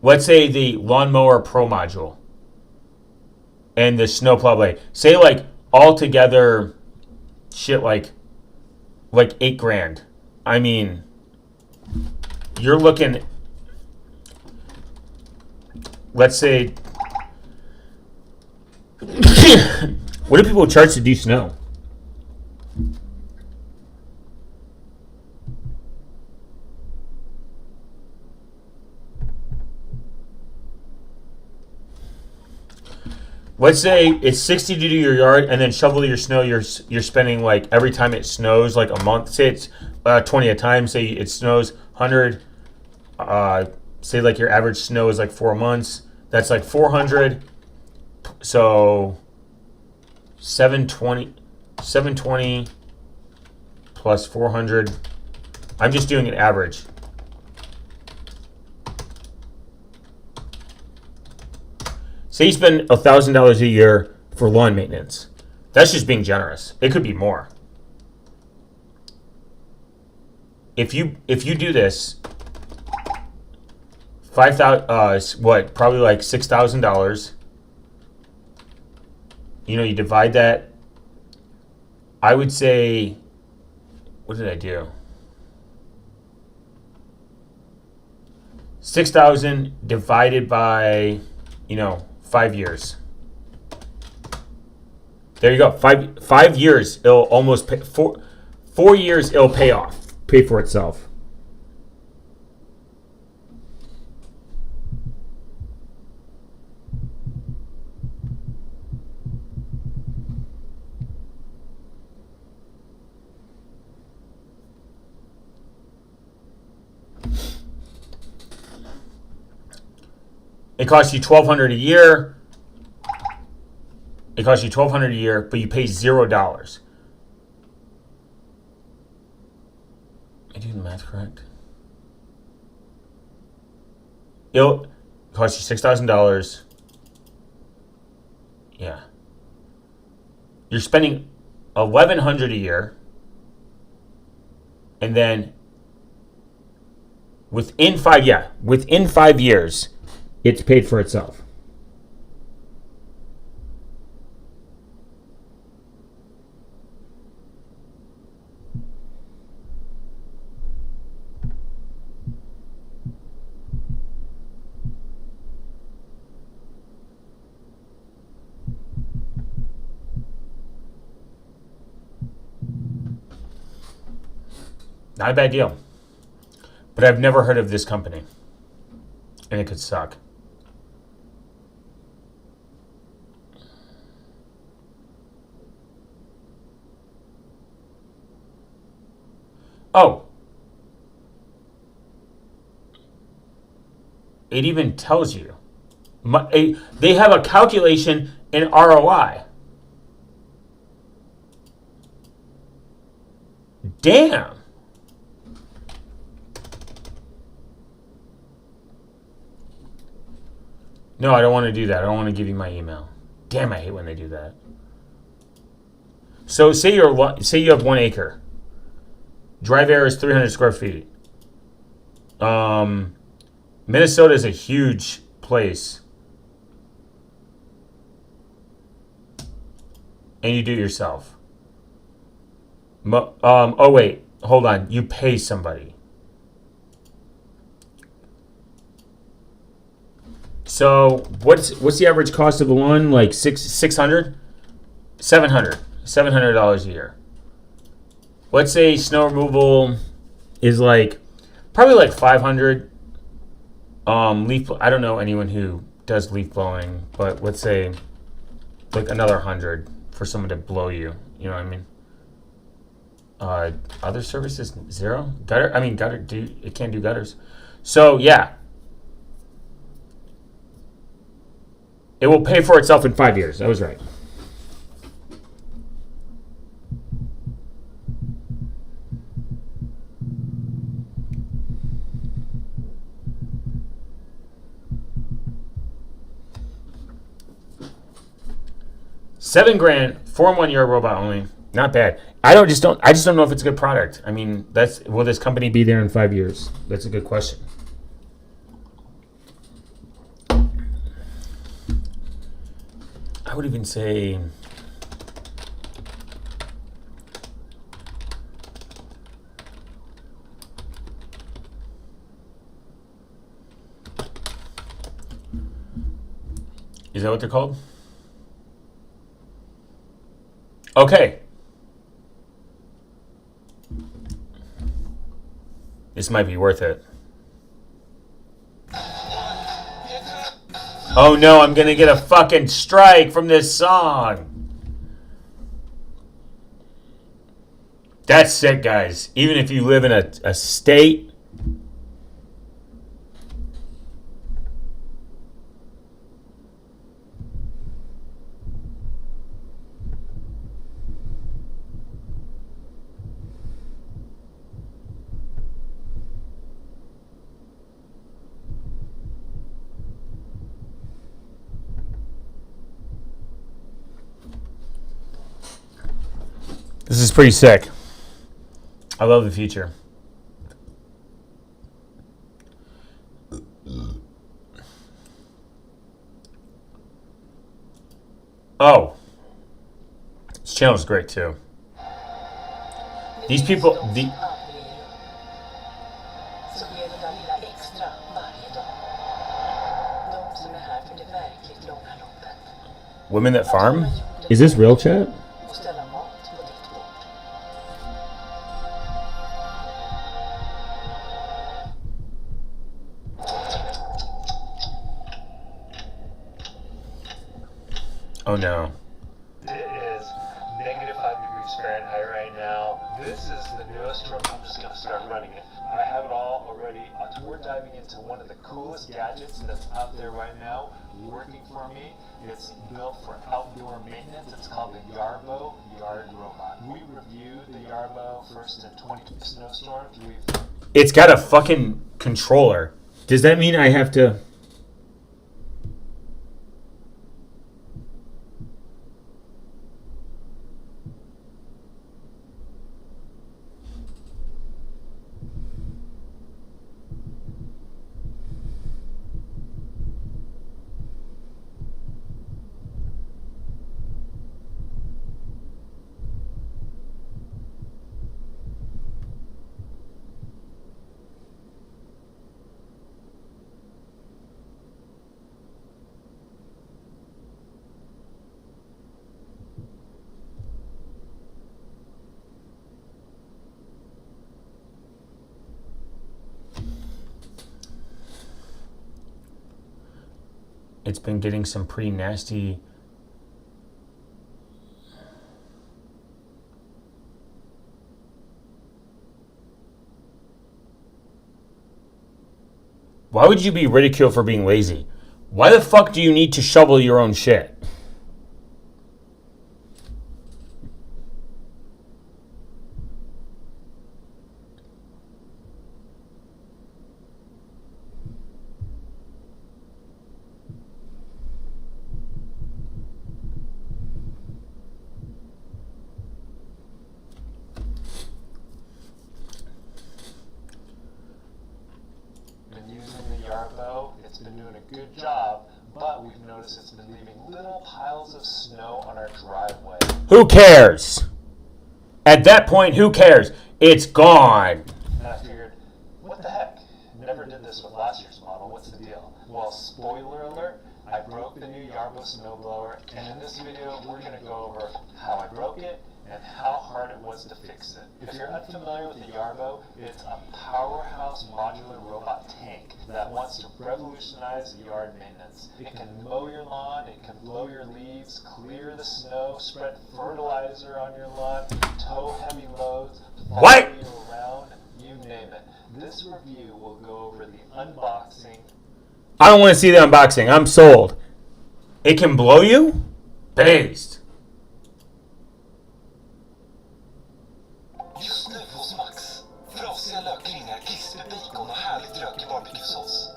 let's say the lawnmower pro module and the snowplow blade, say like all together, shit like $8,000. I mean, you're looking, let's say, what do people charge to do snow? Let's say it's 60 to do your yard and then shovel your snow. You're spending like every time it snows like a month. Say it's 20 a time. Say it snows 100. Say like your average snow is like 4 months. That's like 400. So 720 plus 400. I'm just doing an average. Say you spend $1,000 a year for lawn maintenance. That's just being generous. It could be more. If you do this, probably like $6,000. You divide that. I would say, what did I do? 6,000 divided by, 5 years. There you go. Five years. It'll almost pay 4 years. It'll pay for itself. It costs you $1,200 a year. It costs you $1,200 a year, but you pay $0. Am I doing the math correct? It'll cost you $6,000. Yeah. You're spending $1,100 a year, and then within 5 years, it's paid for itself. Not a bad deal. But I've never heard of this company. And it could suck. Oh. It even tells you. They have a calculation in ROI. Damn. No, I don't want to do that. I don't want to give you my email. Damn, I hate when they do that. So say you have 1 acre. Drive area is 300 square feet. Minnesota is a huge place. And you do it yourself. Oh, wait. Hold on. You pay somebody. So what's the average cost of a lawn? Like $600? $700 a year. Let's say snow removal is probably like $500. I don't know anyone who does leaf blowing, but let's say like another $100 for someone to blow you. You know what I mean? Other services, $0. Gutter. It can't do gutters. So yeah. It will pay for itself in 5 years. I was right. $7,000 for 1 year robot only. Not bad. I just don't know if it's a good product. I mean, will this company be there in 5 years? That's a good question. I would even say is that what they're called? Okay. This might be worth it. Oh no, I'm gonna get a fucking strike from this song. That's sick, guys. Even if you live in a state. This is pretty sick. I love the future. Oh. This channel is great too. These people,
så ger det där lilla extra varje dag. De som är här för det verkligt långa loppet.
Women that farm? Is this real chat?
Och ställa mat på ditt bord.
Oh no.
It is negative 5 degrees Fahrenheit right now. This is the newest room. I'm just gonna start running it. I have it all already. We're diving into one of the coolest gadgets that's out there right now, working for me. It's built for outdoor maintenance. It's called the Yarbo Yard Robot. We reviewed the Yarbo first in 20 snowstorms.
It's got a fucking controller. Does that mean I have to... It's been getting some pretty nasty... Why would you be ridiculed for being lazy? Why the fuck do you need to shovel your own shit?
It's been doing a good job, but we've noticed it's been leaving little piles of snow on our driveway.
Who cares? At that point, who cares? It's gone.
And I figured, what the heck? Never did this with last year's model. What's the deal? Well, spoiler alert, I broke the new Yarbo snowblower, and in this video, we're going to go over how I broke it and how hard it was to fix it. If you're unfamiliar with the Yarbo, it's a powerhouse modular robot tank that wants to revolutionize yard maintenance. It can mow your lawn, it can blow your leaves, clear the snow, spread fertilizer on your lawn, tow heavy loads, follow you around, you name it. This review will go over the unboxing.
I don't want to see the unboxing. I'm sold. It can blow you? Based.
Just nu hos Max. Frasiga lökringar, krispig bacon och härligt rökig barbecuesås.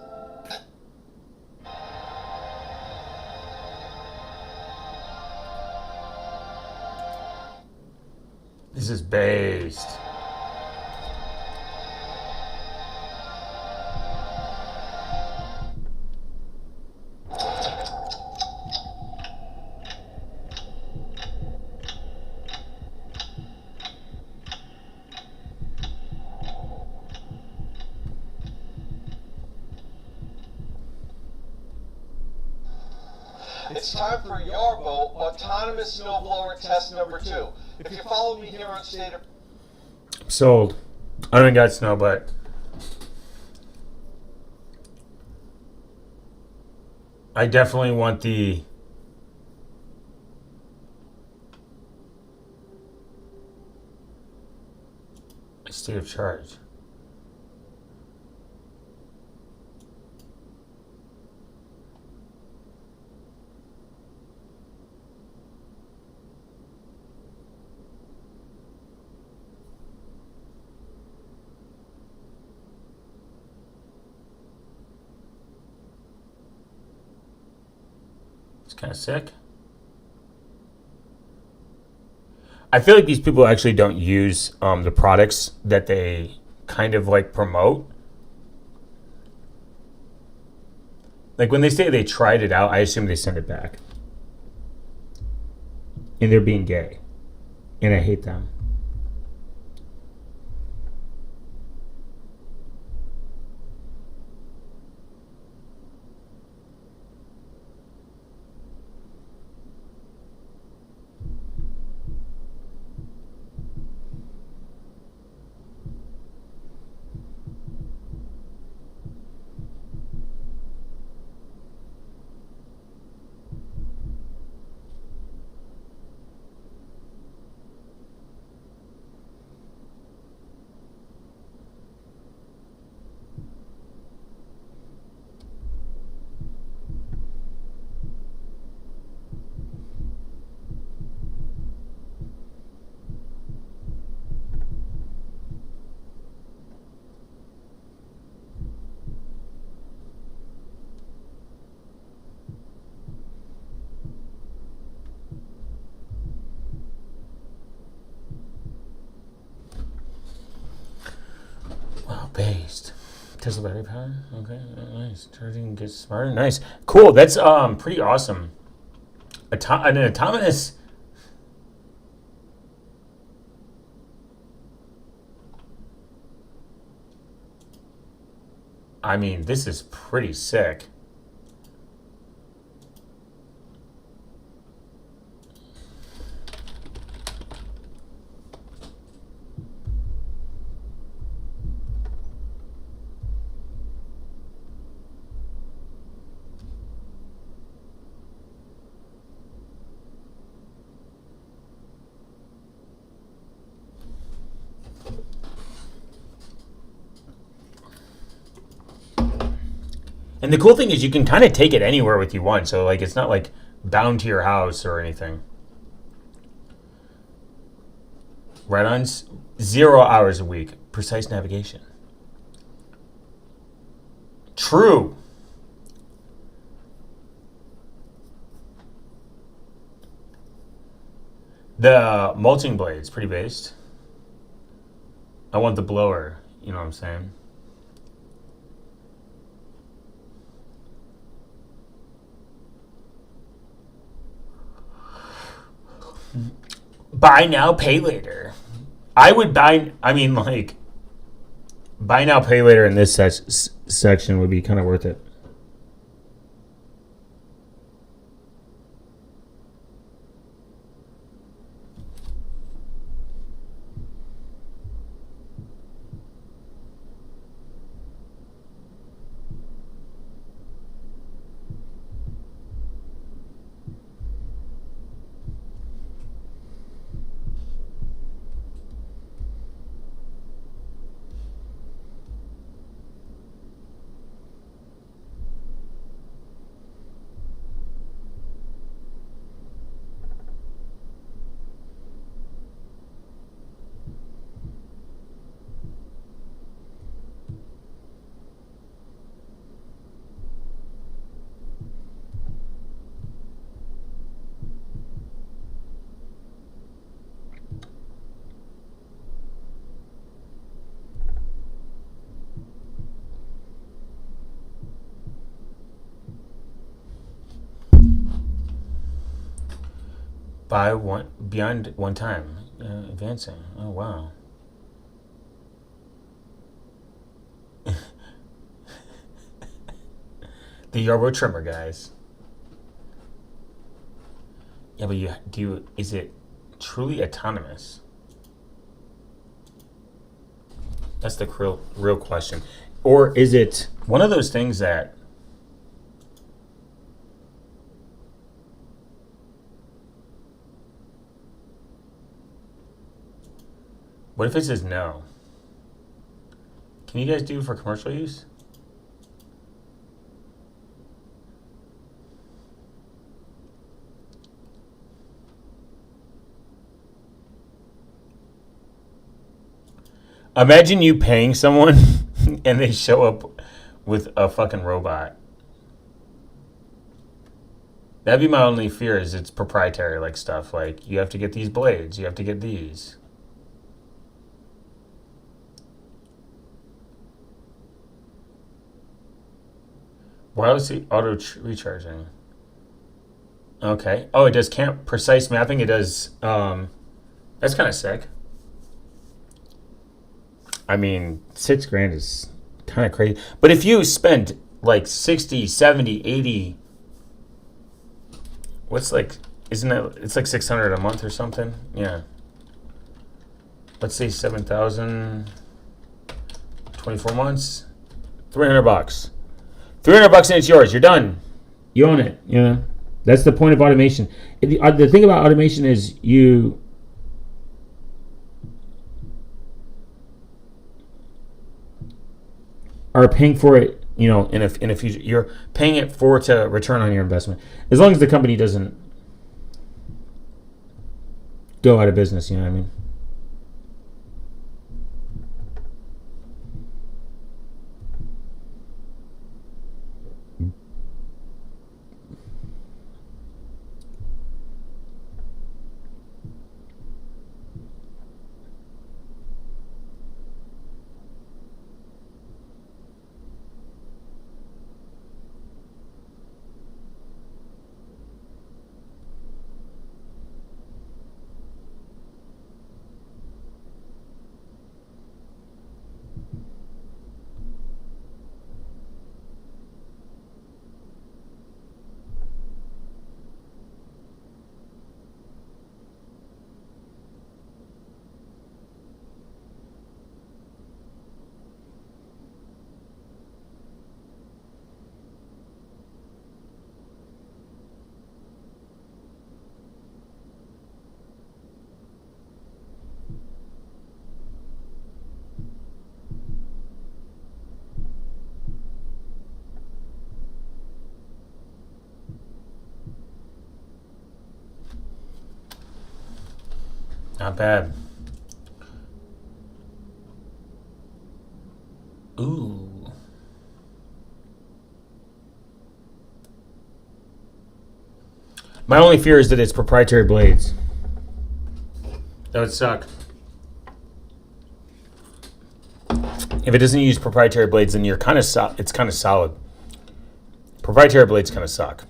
This is based.
It's time for Yarbo Autonomous Snowblower Test number 2. If you follow me here on State of...
Sold. I don't got snow, but I definitely want the state of charge. It's kind of sick. I feel like these people actually don't use the products that they kind of like promote. Like when they say they tried it out, I assume they send it back. And they're being gay. And I hate them. based. Tesla battery power. Okay, nice. Charging gets smarter. Nice, cool. That's pretty awesome. An autonomous. I mean, this is pretty sick. And the cool thing is you can kind of take it anywhere with you want. So like it's not like bound to your house or anything. Right on 0 hours a week. Precise navigation. True. The mulching blade's pretty based. I want the blower. You know what I'm saying? Buy now, pay later. I would buy. I mean, like, buy now, pay later in this section would be kind of worth it. Buy one beyond one time. Advancing. Oh wow. The Yarbo trimmer, guys. Yeah, but is it truly autonomous? That's the real question. Or is it one of those things that what if it says no? Can you guys do for commercial use? Imagine you paying someone and they show up with a fucking robot. That'd be my only fear is it's proprietary like stuff. Like you have to get these blades, you have to get these. Wireless auto recharging. Okay. Oh, it does precise mapping. It does. That's kind of sick. I mean, $6,000 is kind of crazy. But if you spend like 60, 70, 80, what's like, isn't it, it's like 600 a month or something? Yeah. Let's say 7,000, 24 months, $300. $300 and it's yours. You're done. You own it. You know, that's the point of automation. The thing about automation is you are paying for it. You know, in a future, you're paying it for to return on your investment. As long as the company doesn't go out of business. You know what I mean? Not bad. Ooh. My only fear is that it's proprietary blades. That would suck. If it doesn't use proprietary blades, then you're kind of it's kind of solid. Proprietary blades kind of suck.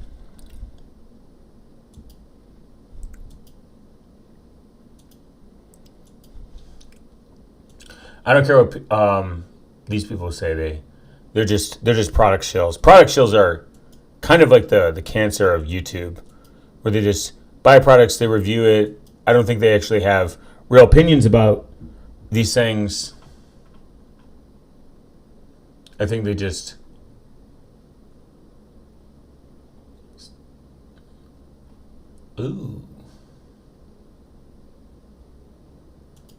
I don't care what these people say. They're just product shills. Product shills are kind of like the cancer of YouTube, where they just buy products, they review it. I don't think they actually have real opinions about these things. I think they just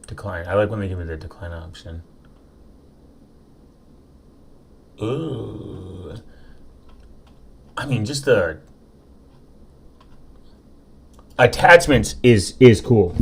decline. I like when they give me the decline option. Ooh. I mean, just the attachments is cool.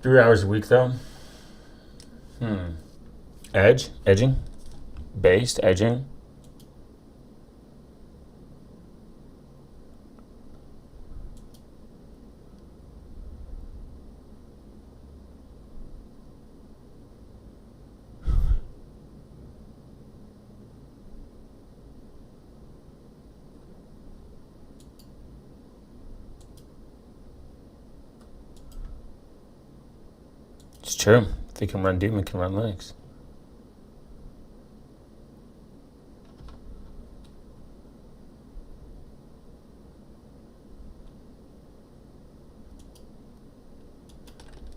Three hours a week, though. Edging, based, edging. It's true. If they can run Doom, it can run Linux.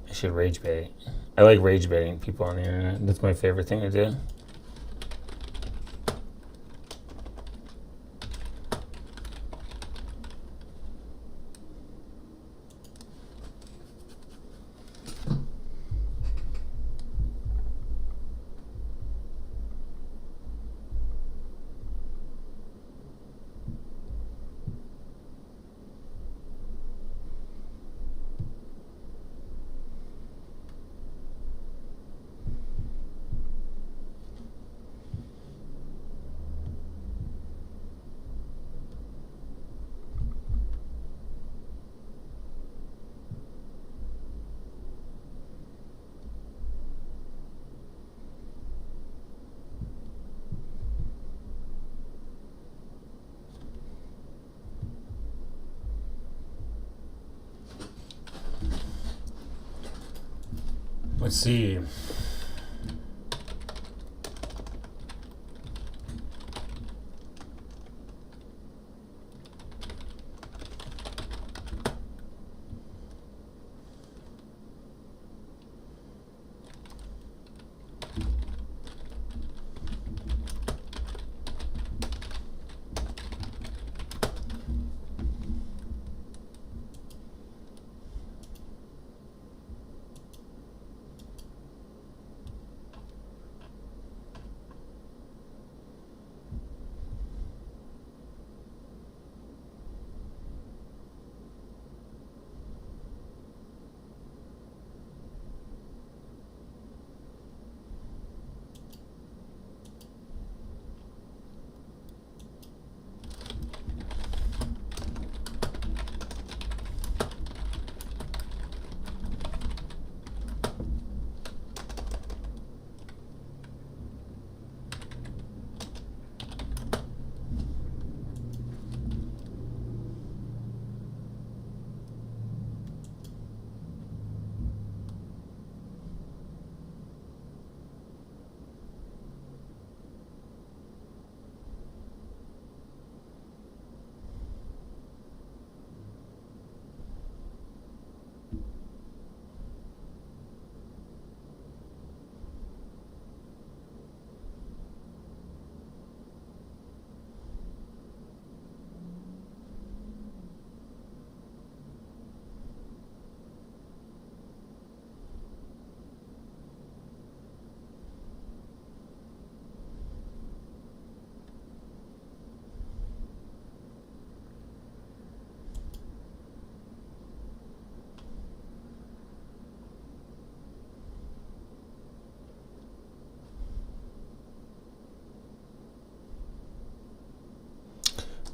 I should rage bait. I like rage baiting people on the internet. That's my favorite thing to do. Let's see.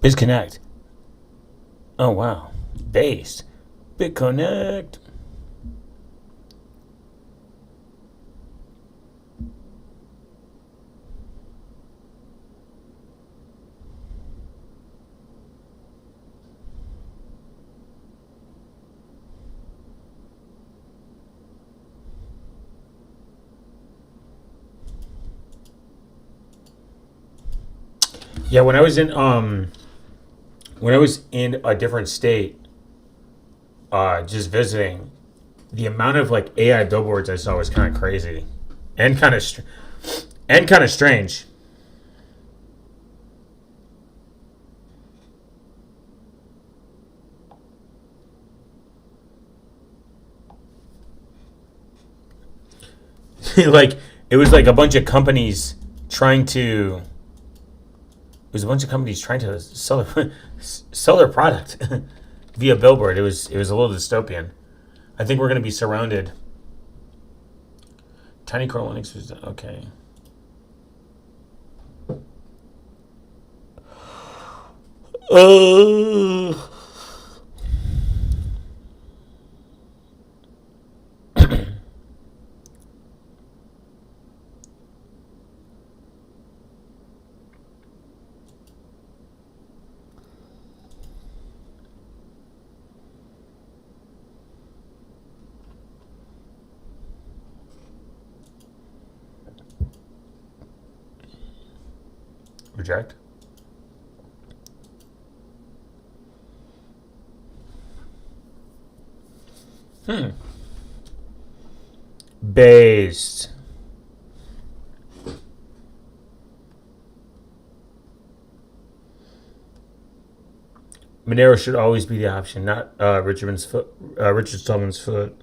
BitConnect. Oh wow. Based. BitConnect. Yeah, when I was in a different state, just visiting, the amount of like AI billboards I saw was kind of crazy, and kind of strange. Like it was like a bunch of companies trying to. It was a bunch of companies trying to sell their product via billboard. It was a little dystopian. I think we're going to be surrounded. Tiny Crow Linux was okay. Uh, Reject. Based. Monero should always be the option, not Richard Stallman's foot.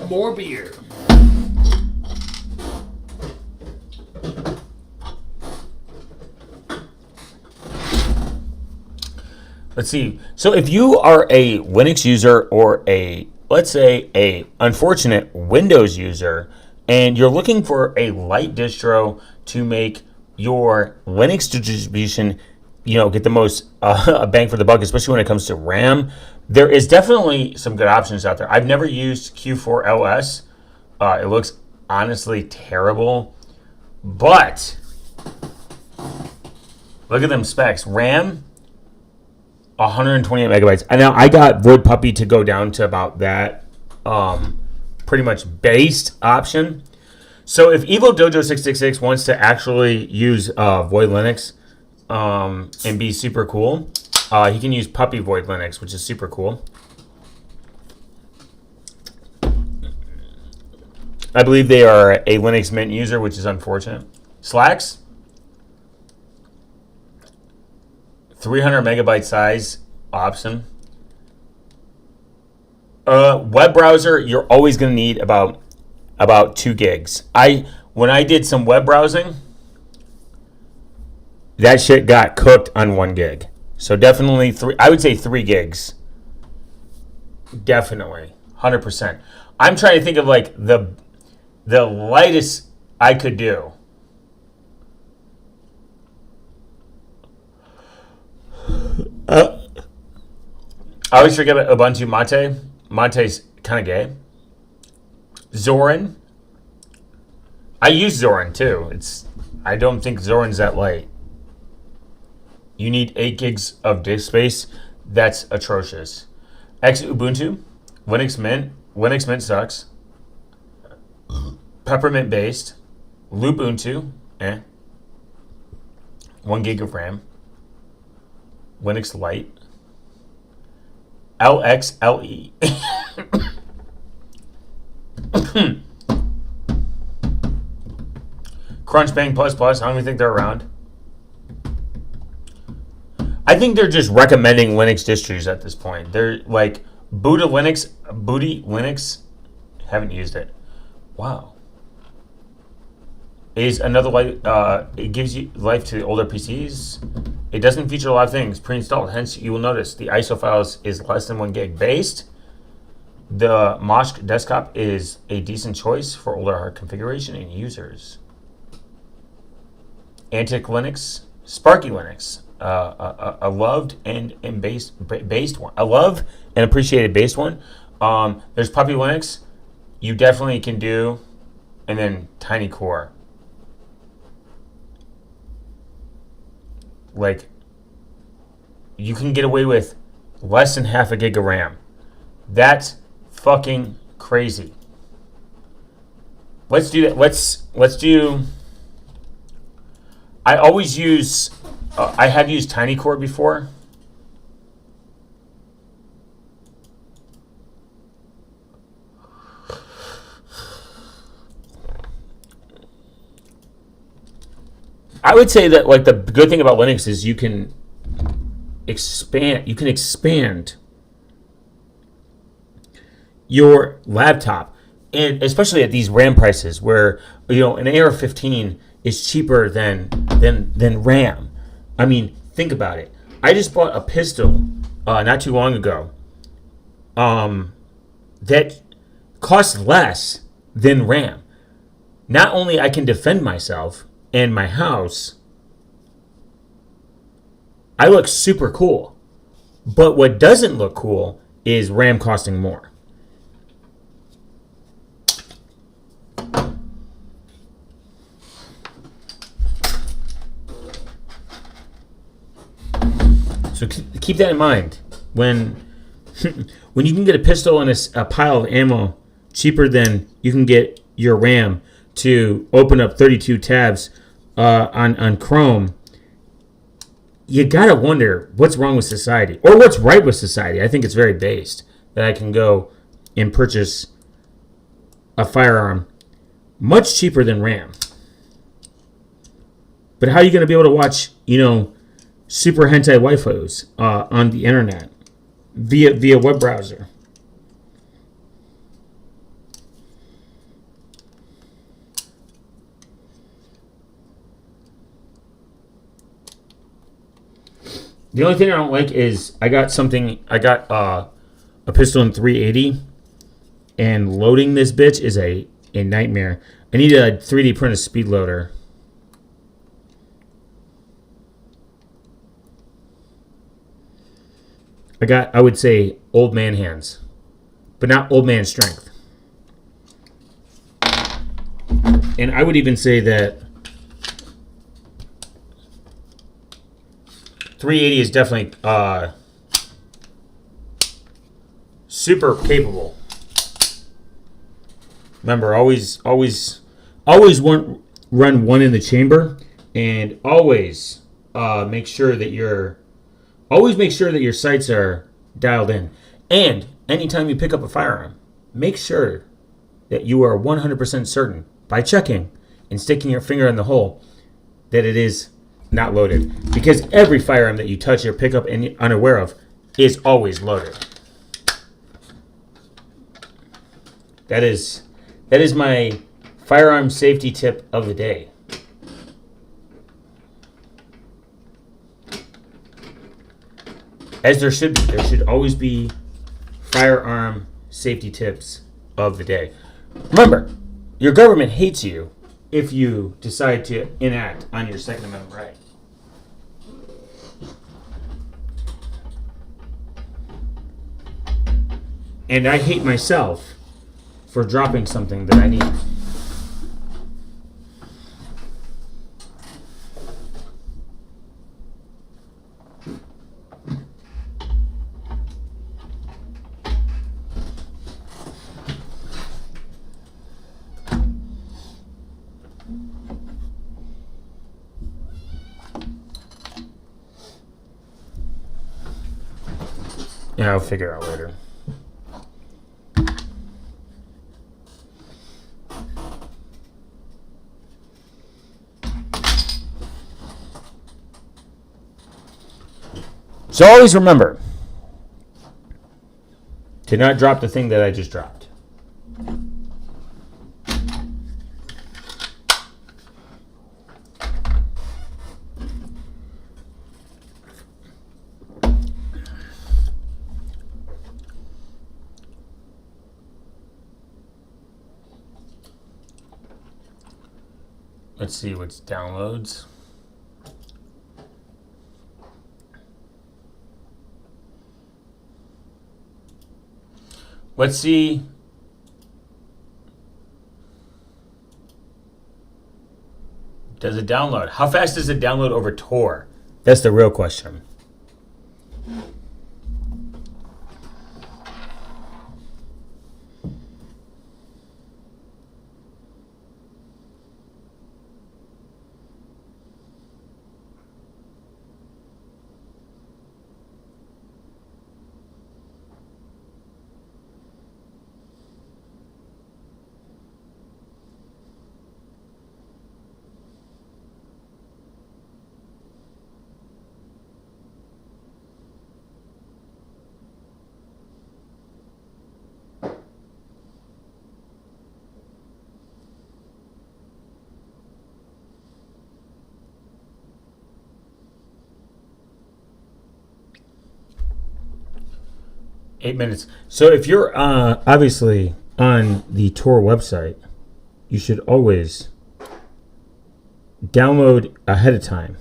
More beer. Let's see. So if you are a Linux user or let's say a unfortunate Windows user, and you're looking for a light distro to make your Linux distribution, get the most bang for the buck, especially when it comes to RAM, there is definitely some good options out there. I've never used Q4LS. It looks honestly terrible, but look at them specs. RAM, 128 megabytes. And now I got Void Puppy to go down to about that pretty much based option. So if Evo Dojo 666 wants to actually use Void Linux and be super cool, he can use Puppy Void Linux, which is super cool. I believe they are a Linux Mint user, which is unfortunate. Slacks, 300 megabyte size option. Web browser, you're always going to need about 2 gigs. When I did some web browsing, that shit got cooked on 1 gig. So definitely I would say 3 gigs. Definitely, 100%. I'm trying to think of like the lightest I could do. I always forget about Ubuntu Mate. Mate's kind of gay. Zorin. I use Zorin too. I don't think Zorin's that light. You need 8 gigs of disk space. That's atrocious. X Ubuntu, Linux Mint. Linux Mint sucks. Peppermint based. Lubuntu, 1 gig of RAM. Linux Lite. LXLE. Crunchbang Plus Plus. I don't even think they're around. I think they're just recommending Linux distros at this point. They're like Booty Linux. Haven't used it. Wow. Is another life. It gives you life to older PCs. It doesn't feature a lot of things pre-installed. Hence, you will notice the ISO files is less than 1 gig based. The Mosh desktop is a decent choice for older hard configuration and users. Antic Linux, Sparky Linux, a loved and based one. A love and appreciated based one. There's Puppy Linux. You definitely can do, and then Tiny Core. Like, you can get away with less than half a gig of RAM. That's fucking crazy. Let's do that. Let's do. I always use. I have used Tiny Core before. I would say that like the good thing about Linux is you can expand. You can expand your laptop, and especially at these RAM prices, where an AR-15 is cheaper than RAM. I mean, think about it. I just bought a pistol not too long ago that costs less than RAM. Not only I can defend myself and my house, I look super cool. But what doesn't look cool is RAM costing more. So keep that in mind when you can get a pistol and a pile of ammo cheaper than you can get your RAM to open up 32 tabs on Chrome. You gotta wonder what's wrong with society, or what's right with society. I think it's very based that I can go and purchase a firearm much cheaper than RAM. But how are you going to be able to watch, super hentai waifus on the internet via web browser? The only thing I don't like is I got a pistol in 380, and loading this bitch is a nightmare. I need a 3D printed speed loader. I would say old man hands, but not old man strength. And I would even say that 380 is definitely super capable. Remember, always run one in the chamber, and always make sure that your sights are dialed in. And anytime you pick up a firearm, make sure that you are 100% certain by checking and sticking your finger in the hole that it is not loaded. Because every firearm that you touch or pick up and you're unaware of is always loaded. That is my firearm safety tip of the day. As there should be. There should always be firearm safety tips of the day. Remember, your government hates you if you decide to enact on your Second Amendment right. And I hate myself for dropping something that I need. Yeah, I'll figure it out later. So always remember to not drop the thing that I just dropped. Let's see what's downloads. Let's see. Does it download? How fast does it download over Tor? That's the real question. Eight minutes. So if you're obviously on the Tor website, you should always download ahead of time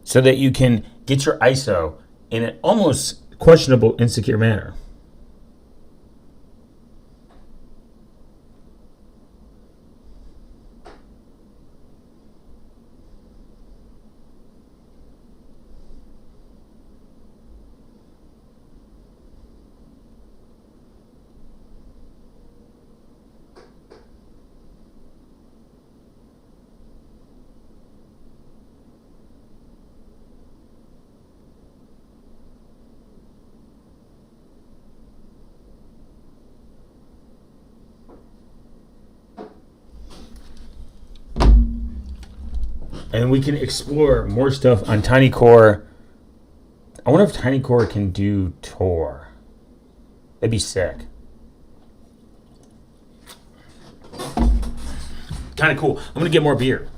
so that you can get your ISO in an almost questionable, insecure manner. And we can explore more stuff on TinyCore. I wonder if TinyCore can do Tor. That'd be sick. Kind of cool. I'm going to get more beer.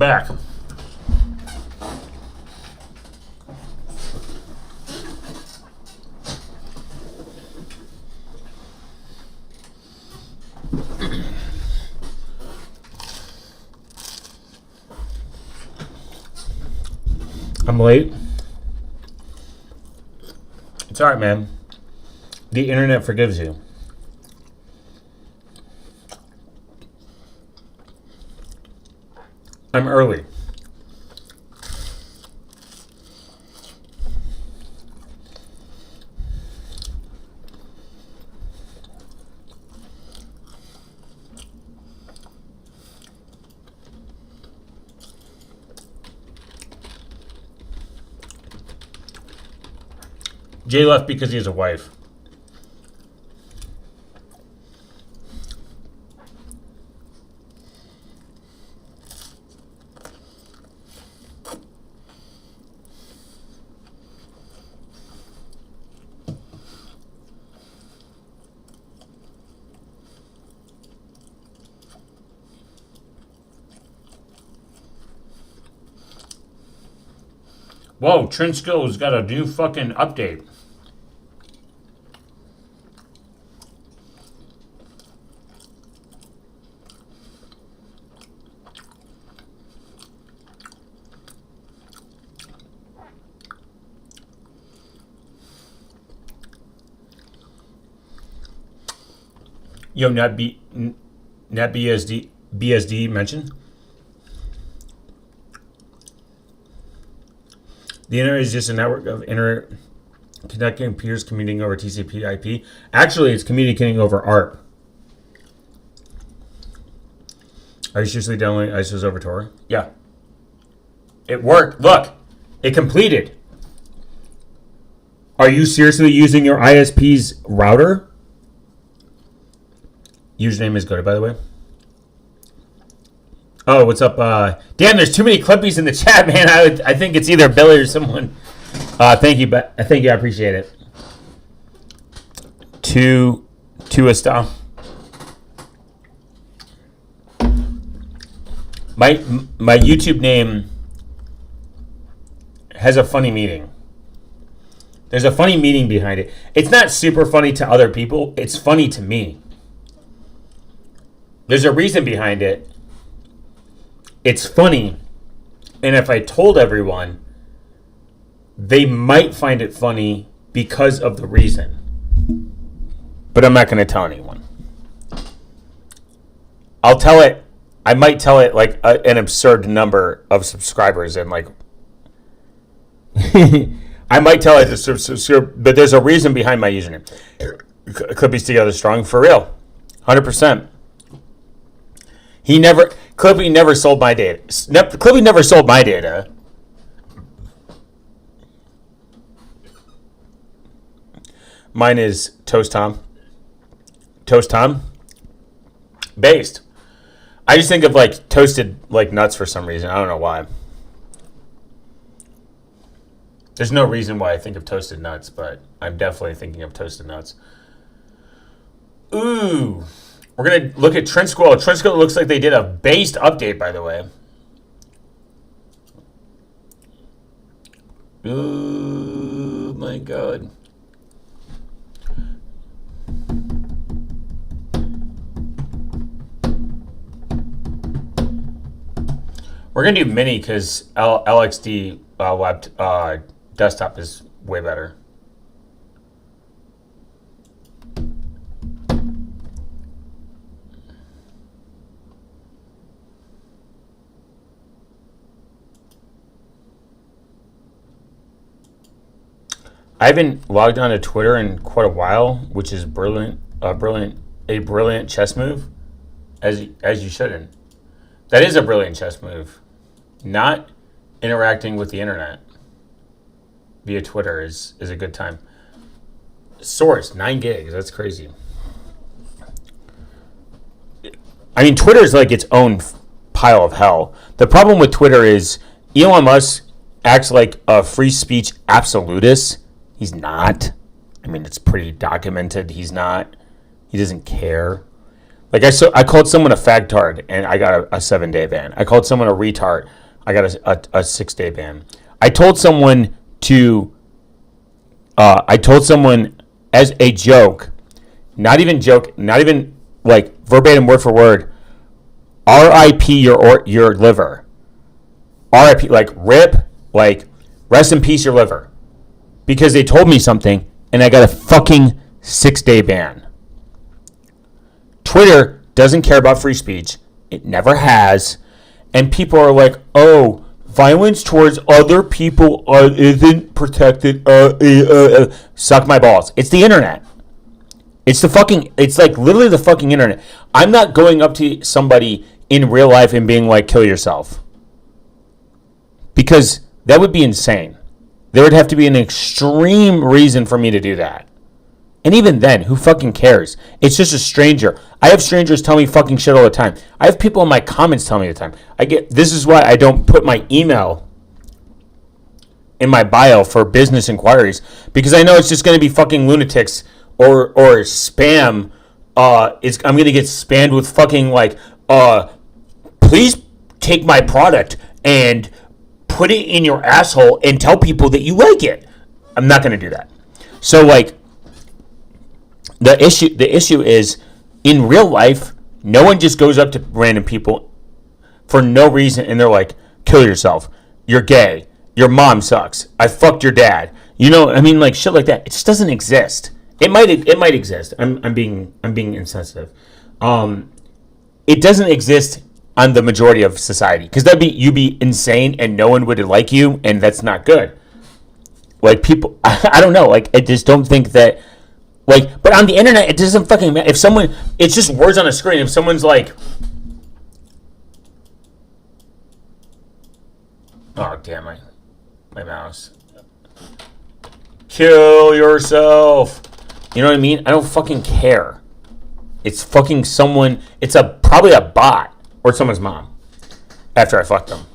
back. I'm late. It's alright, man. The internet forgives you. I'm early. Jay left because he has a wife. Whoa, Trinskill's got a new fucking update. Yo, not BSD mentioned. The internet is just a network of interconnecting peers communicating over TCP/IP. Actually, it's communicating over ARP. Are you seriously downloading ISOs over Tor? Yeah. It worked. Look, it completed. Are you seriously using your ISP's router? Username is good, by the way. Oh, what's up? Damn, there's too many Clippies in the chat, man. I think it's either Billy or someone. Thank you, but thank you. I appreciate it. To a star. My YouTube name has a funny meaning. There's a funny meaning behind it. It's not super funny to other people. It's funny to me. There's a reason behind it. It's funny, and if I told everyone, they might find it funny because of the reason. But I'm not going to tell anyone. I'll tell it. I might tell it like an absurd number of subscribers, and like I might tell it, but there's a reason behind my username. Clippy's together strong for real, 100%. Clippy never sold my data. Clippy never sold my data. Mine is Toast Tom. Toast Tom? Based. I just think of like toasted like nuts for some reason. I don't know why. There's no reason why I think of toasted nuts, but I'm definitely thinking of toasted nuts. Ooh. We're going to look at Trinskill. Trinskill looks like they did a based update, by the way. Oh, my God. We're going to do mini because LXD desktop is way better. I haven't logged on to Twitter in quite a while, which is brilliant. A brilliant chess move, as you shouldn't. That is a brilliant chess move. Not interacting with the internet via Twitter is a good time. Source 9 gigs. That's crazy. I mean, Twitter is like its own pile of hell. The problem with Twitter is Elon Musk acts like a free speech absolutist. He's not. I mean, it's pretty documented. He's not. He doesn't care. Like I called someone a fagtard and I got a 7-day ban. I called someone a retard. I got a 6-day ban. I told someone as a joke, not even like verbatim word for word, R.I.P. your liver. R.I.P. like rip, like rest in peace your liver. Because they told me something and I got a fucking 6-day ban. Twitter doesn't care about free speech. It never has. And people are like, oh, violence towards other people isn't protected. Suck my balls. It's the internet. It's like literally the fucking internet. I'm not going up to somebody in real life and being like, kill yourself. Because that would be insane. There would have to be an extreme reason for me to do that. And even then, who fucking cares? It's just a stranger. I have strangers tell me fucking shit all the time. I have people in my comments tell me all the time. This is why I don't put my email in my bio for business inquiries, because I know it's just going to be fucking lunatics or spam. I'm going to get spammed with fucking like, please take my product and put it in your asshole and tell people that you like it. I'm not going to do that. So like, the issue is, in real life, no one just goes up to random people for no reason and they're like, kill yourself. You're gay. Your mom sucks. I fucked your dad. You know, I mean, like shit like that. It just doesn't exist. It might exist. I'm being insensitive. It doesn't exist on the majority of society, because you'd be insane and no one would like you, and that's not good. Like people, I don't know. Like I just don't think that. Like, but on the internet, it doesn't fucking matter. If someone, it's just words on a screen. If someone's like, oh damn, my mouse, kill yourself. You know what I mean? I don't fucking care. It's fucking someone. It's probably a bot or someone's mom. After I fucked them,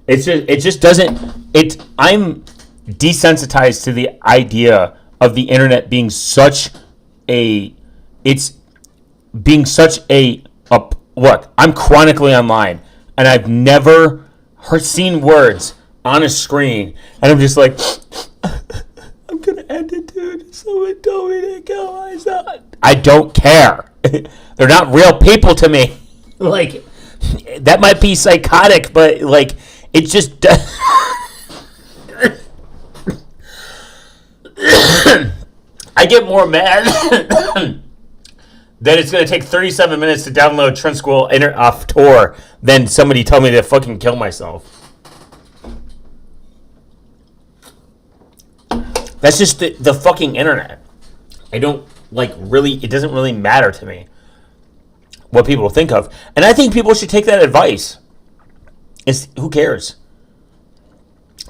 it just doesn't. I'm desensitized to the idea of the internet being such a look, I'm chronically online and I've never seen words on a screen and I'm just like, I'm gonna end it, dude. Someone told me to kill myself. I don't care. They're not real people to me. Like, that might be psychotic, but like, it just I get more mad that it's going to take 37 minutes to download Trent School off tour than somebody tell me to fucking kill myself. That's just the fucking internet. I don't it doesn't really matter to me what people think of. And I think people should take that advice. Who cares?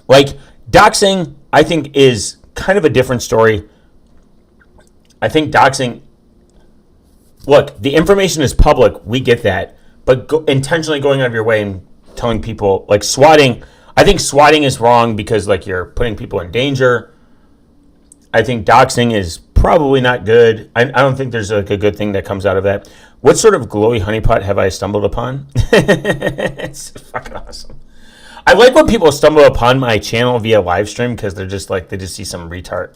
Like, doxing, I think, is kind of a different story. I think doxing, look, the information is public, we get that, but intentionally going out of your way and telling people, like swatting, I think swatting is wrong because like you're putting people in danger. I think doxing is probably not good. I don't think there's like a good thing that comes out of that. What sort of glowy honeypot have I stumbled upon? It's fucking awesome. I like when people stumble upon my channel via live stream because they're just like, they just see some retard.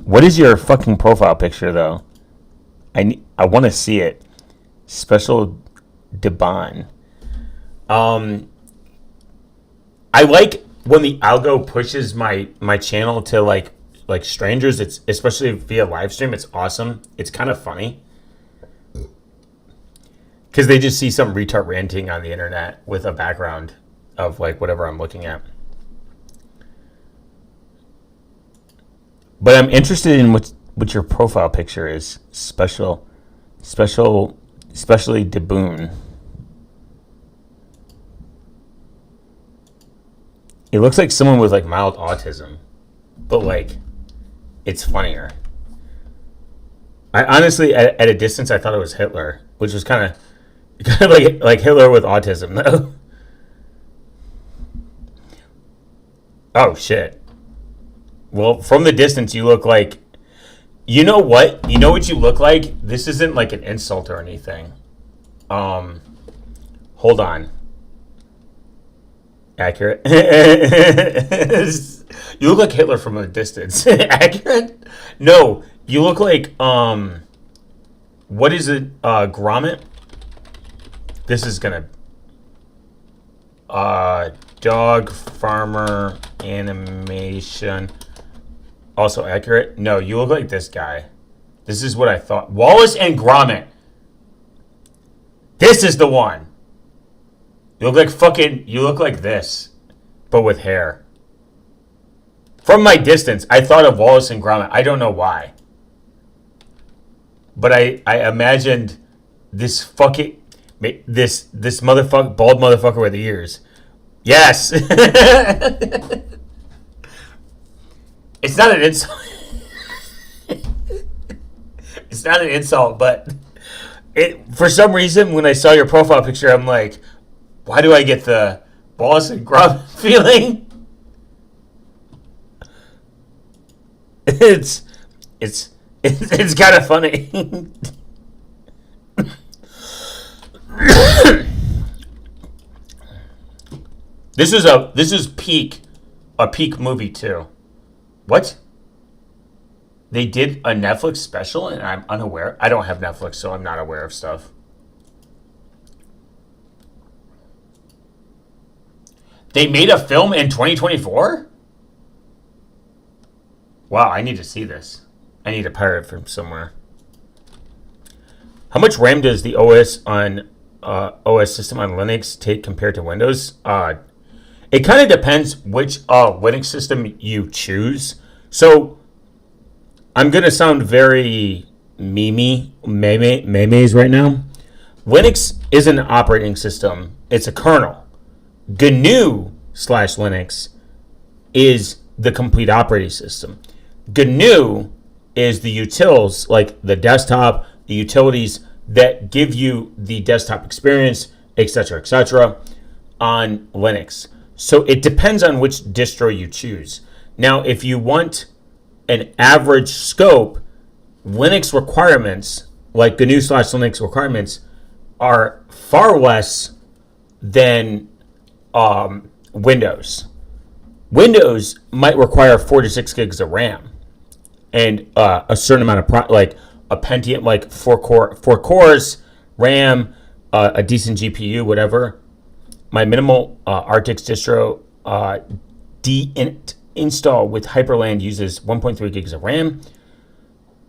What is your fucking profile picture though? I want to see it. Special Debon. I like when the algo pushes my channel to like strangers. It's especially via live stream. It's awesome. It's kind of funny because they just see some retard ranting on the internet with a background of like whatever I'm looking at. But I'm interested in what your profile picture is. Especially Deboon. It looks like someone with like mild autism, but like it's funnier. I honestly, at a distance, I thought it was Hitler, which was kind of like Hitler with autism, though. Oh shit. Well, from the distance, you look like. You know what? You know what you look like? This isn't like an insult or anything. Hold on. Accurate. You look like Hitler from a distance. Accurate? No, you look like what is it? Grommet? This is gonna dog farmer animation. Also accurate? No, you look like this guy. This is what I thought. Wallace and Gromit. This is the one. You look like this, but with hair. From my distance, I thought of Wallace and Gromit. I don't know why. But I imagined this bald motherfucker with ears. Yes. It's not an insult. It's not an insult, but for some reason, when I saw your profile picture, I'm like, why do I get the Wallace and Gromit feeling? It's kind of funny. This is a peak movie too. What? They did a Netflix special and I'm unaware. I don't have Netflix, so I'm not aware of stuff. They made a film in 2024? Wow, I need to see this. I need to pirate it from somewhere. How much RAM does the OS system on Linux take compared to Windows? It kind of depends which Linux system you choose. So I'm going to sound very memes right now. Linux isn't an operating system. It's a kernel. GNU/Linux is the complete operating system. GNU is the utils, like the desktop, the utilities that give you the desktop experience, etc., on Linux. So it depends on which distro you choose. Now, if you want an average scope, Linux requirements, like GNU/Linux requirements, are far less than Windows. Windows might require 4 to 6 gigs of RAM and a certain amount of like a Pentium, like four cores, RAM, a decent GPU, whatever. My minimal Arctic distro install with Hyperland uses 1.3 gigs of RAM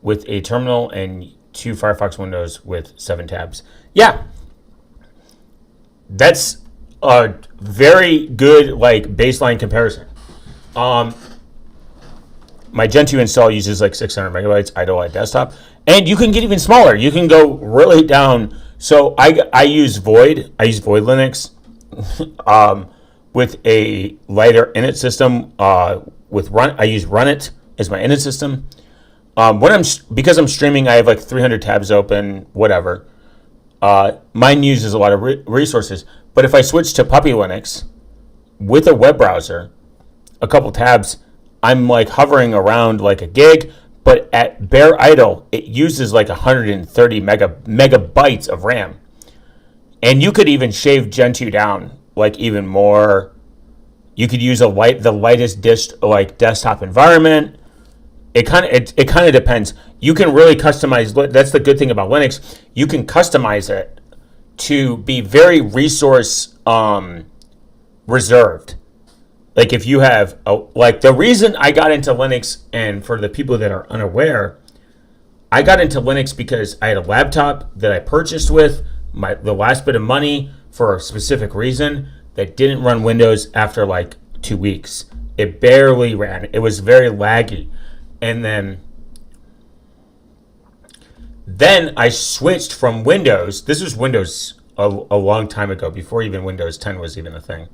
with a terminal and 2 Firefox windows with 7 tabs. Yeah, that's a very good like baseline comparison. My Gen 2 install uses like 600 megabytes idle at desktop, and you can get even smaller. You can go really down. So I use Void. I use Void Linux with a lighter init system. I use Runit as my init system. Because I'm streaming, I have like 300 tabs open, whatever. Mine uses a lot of resources. But if I switch to Puppy Linux with a web browser, a couple tabs, I'm like hovering around like a gig, but at bare idle, it uses like 130 megabytes of RAM. And you could even shave Gen 2 down like even more. You could use the lightest desktop environment. It kind of depends. You can really customize. That's the good thing about Linux. You can customize it to be very resource reserved. Like if you have the reason I got into Linux, and for the people that are unaware, I got into Linux because I had a laptop that I purchased with the last bit of money for a specific reason that didn't run Windows after like 2 weeks. It barely ran. It was very laggy. And then I switched from Windows. This was Windows a long time ago, before even Windows 10 was even a thing.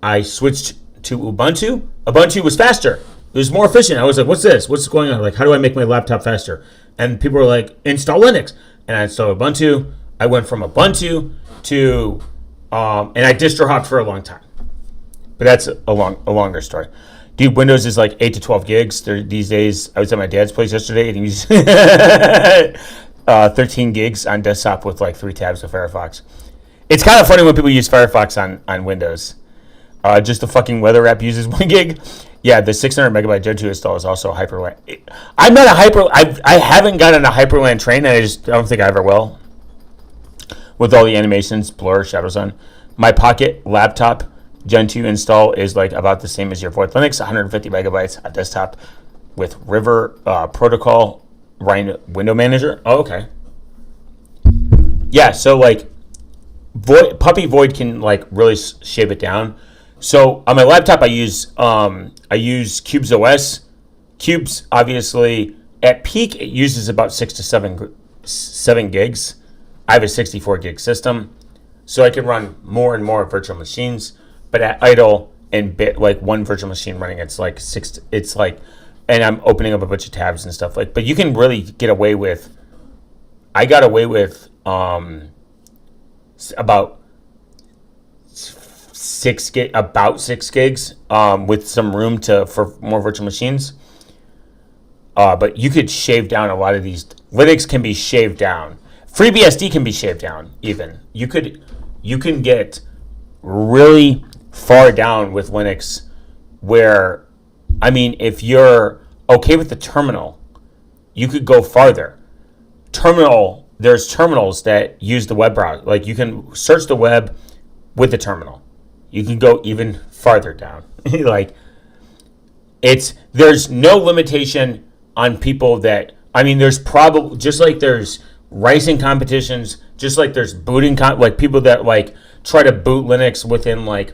I switched to Ubuntu. Ubuntu was faster. It was more efficient. I was like, what's this? What's going on? Like, how do I make my laptop faster? And people were like, install Linux. And I installed Ubuntu. I went from Ubuntu to, and I distro hopped for a long time. But that's a longer story. Dude, Windows is like 8 to 12 gigs. These days, I was at my dad's place yesterday, and he was 13 gigs on desktop with like 3 tabs of Firefox. It's kind of funny when people use Firefox on Windows. Just the fucking weather app uses 1 gig. Yeah, the 600 megabyte Gen 2 install is also a Hyperland. I'm not a I haven't gotten a Hyperland train, and I don't think I ever will. With all the animations, blur, shadows on. My Pocket laptop Gen 2 install is like about the same as your Void Linux, 150 megabytes on desktop with River Protocol window manager. Oh, okay. Yeah, so like Puppy Void can like really shave it down. So on my laptop, I use Cubes OS. Cubes, obviously, at peak it uses about 6 to 7 gigs. I have a 64 gig system, so I can run more and more virtual machines. But at idle and like one virtual machine running, it's like and I'm opening up a bunch of tabs and stuff like. But you can really get away with. I got away with about 6 gigs with some room for more virtual machines. But you could shave down a lot of these. Linux can be shaved down. FreeBSD can be shaved down. Even you can get really far down with Linux, where I mean, if you're okay with the terminal, you could go farther. There's terminals that use the web browser. Like you can search the web with the terminal. You can go even farther down. Like there's no limitation on people that, I mean, there's probably, just like there's racing competitions, just like there's booting, like people that like try to boot Linux within like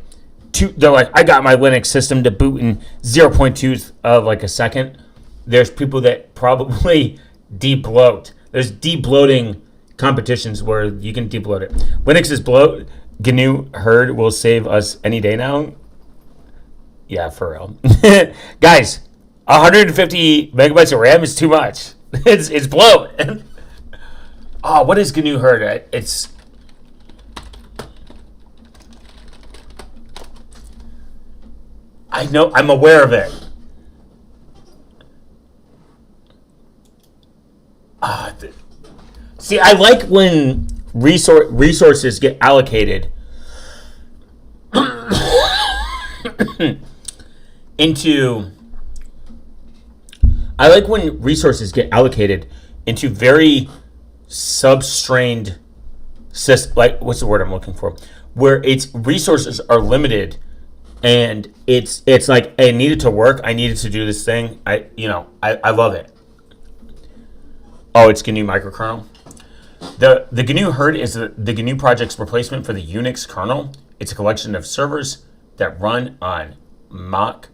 they're like, I got my Linux system to boot in 0.2 of like a second. There's people that probably debloat. There's debloating competitions where you can debloat it. Linux is bloat. GNU herd will save us any day now. Yeah, for real. Guys, 150 megabytes of RAM is too much. It's bloat. Oh, what is GNU herd? It's I know, I'm aware of it. See, I like when resources get allocated into. I like when resources get allocated into very substrained systems. Like, what's the word I'm looking for? Where its resources are limited, and it's like, I needed to work. I needed to do this thing. I love it. Oh, it's GNU microkernel. The GNU herd is the GNU project's replacement for the Unix kernel. It's a collection of servers that run on Mach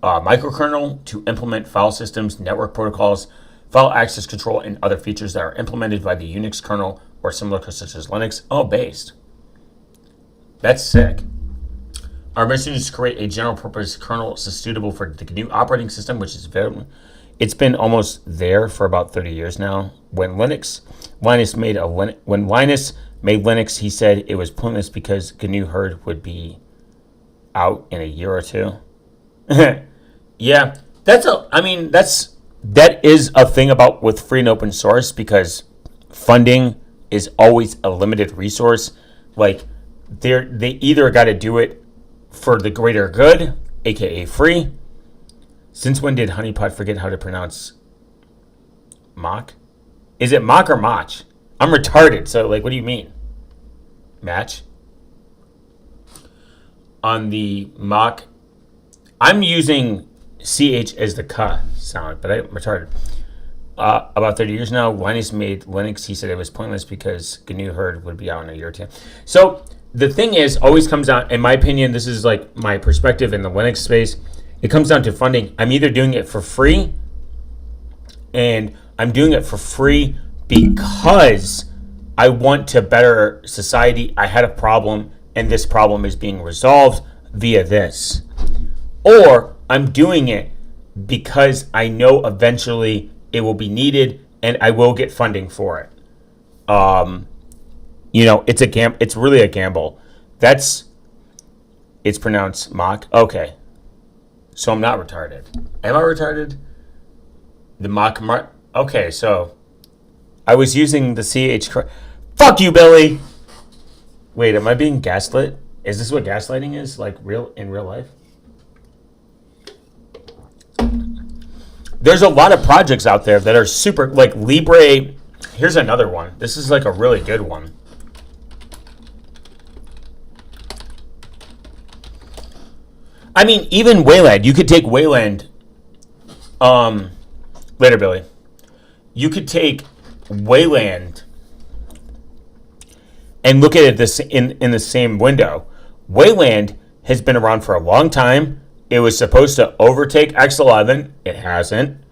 microkernel to implement file systems, network protocols, file access control, and other features that are implemented by the Unix kernel or similar such as Linux. Oh, based. That's sick. Our mission is to create a general purpose kernel suitable for the GNU operating system, which is it's been almost there for about 30 years now. When Linus made Linux, he said it was pointless because GNU herd would be out in a year or two. Yeah, that is a thing about with free and open source, because funding is always a limited resource. Like they either got to do it for the greater good, aka free. Since when did Honeypot forget how to pronounce Mach? Is it Mach or Mach? I'm retarded, so like, what do you mean? Match? On the Mach, I'm using CH as the K sound, but I'm retarded. About 30 years now, Linus made Linux. He said it was pointless because GNU herd would be out in a year or two. So the thing is, always comes down, in my opinion, this is like my perspective in the Linux space, it comes down to funding. I'm either doing it for free, and I'm doing it for free because I want to better society. I had a problem, and this problem is being resolved via this. Or I'm doing it because I know eventually it will be needed, and I will get funding for it. It's a it's really a gamble. It's pronounced mock. Okay. So I'm not retarded. Am I retarded? The mock. Okay, so I was using the CH. Fuck you, Billy! Wait, am I being gaslit? Is this what gaslighting is? Like in real life? There's a lot of projects out there that are super, like Libre. Here's another one. This is like a really good one. I mean, even Wayland. You could take Wayland. Later, Billy. You could take Wayland and look at it this in the same window. Wayland has been around for a long time. It was supposed to overtake X11. It hasn't.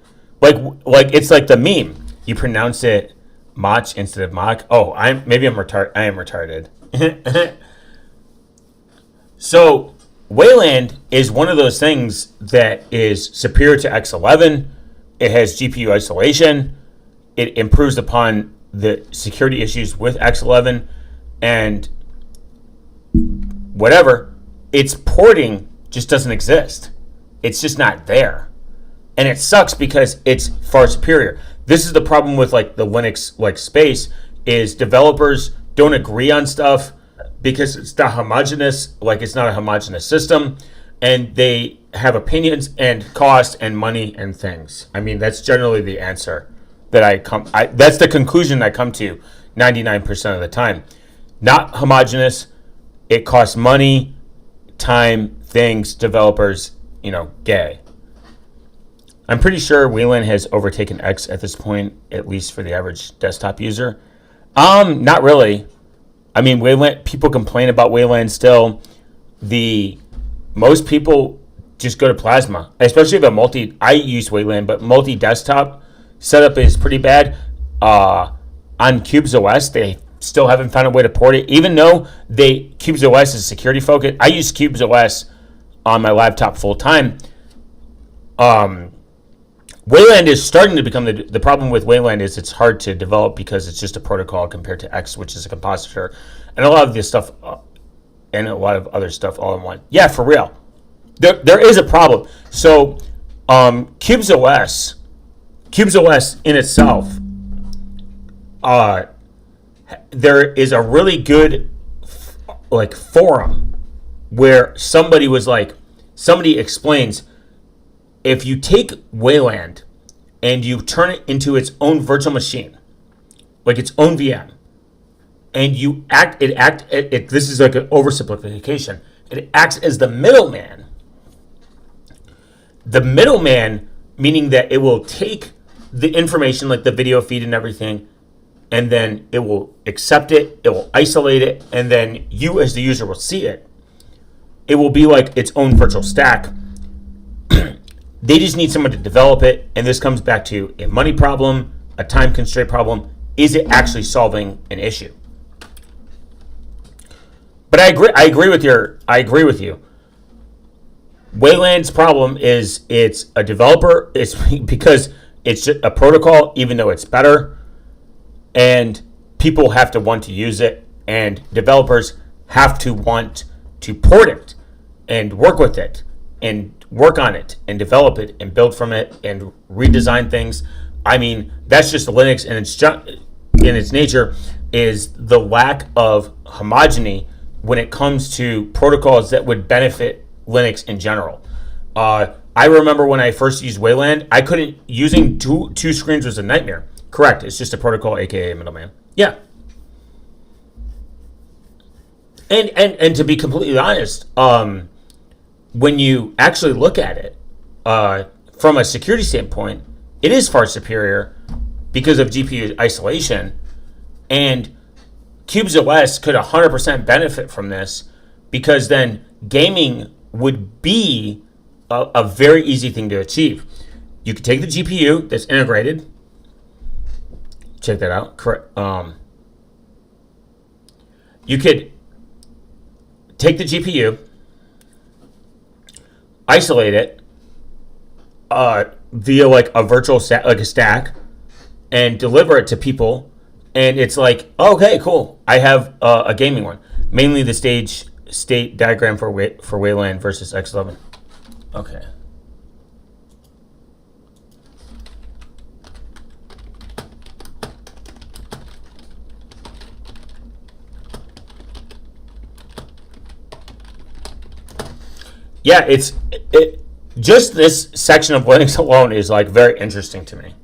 Like it's like the meme. You pronounce it Mach instead of Mach. Oh, maybe I'm retarded. I am retarded. So Wayland is one of those things that is superior to X11. It has GPU isolation. It improves upon the security issues with X11 and whatever. Its porting just doesn't exist. It's just not there. And it sucks because it's far superior. This is the problem with like the Linux like space is developers don't agree on stuff because it's not homogeneous, like it's not a homogeneous system, and they have opinions and cost and money and things. I mean, that's generally the answer that that's the conclusion I come to 99% of the time. Not homogeneous. It costs money, time, things, developers, gay. I'm pretty sure Wayland has overtaken X at this point, at least for the average desktop user. Not really. I mean, Wayland, people complain about Wayland still. Most people just go to Plasma, especially if I use Wayland, but multi-desktop setup is pretty bad. On CubesOS, they still haven't found a way to port it, even though CubesOS is security focused. I use CubesOS on my laptop full time. Wayland is starting to become the problem with Wayland is it's hard to develop because it's just a protocol compared to X, which is a compositor, and a lot of this stuff and a lot of other stuff all in one. Yeah, for real. There is a problem. So CubesOS in itself, there is a really good forum where somebody explains, if you take Wayland and you turn it into its own virtual machine, like its own VM, and this is like an oversimplification. It acts as the middleman. The middleman, meaning that it will take the information, like the video feed and everything, and then it will accept it, it will isolate it, and then you as the user will see it. It will be like its own virtual stack. They just need someone to develop it, and this comes back to a money problem, a time constraint problem. Is it actually solving an issue? But I agree with you. Wayland's problem is it's a developer. It's because it's just a protocol, even though it's better, and people have to want to use it, and developers have to want to port it and work with it and work on it and develop it and build from it and redesign things. I mean, that's just Linux, and in its nature is the lack of homogeny when it comes to protocols that would benefit Linux in general. I remember when I first used Wayland, using two screens was a nightmare. Correct, it's just a protocol, aka middleman. Yeah. And to be completely honest, when you actually look at it from a security standpoint, it is far superior because of GPU isolation, and CubesOS could 100% benefit from this because then gaming would be a very easy thing to achieve. You could take the GPU that's integrated. Check that out. Correct. You could take the GPU, isolate it via like a virtual like a stack, and deliver it to people. And it's like, okay, cool. I have a gaming one, mainly the stage state diagram for Wayland versus X11. Okay. Yeah, just this section of Linux alone is like very interesting to me.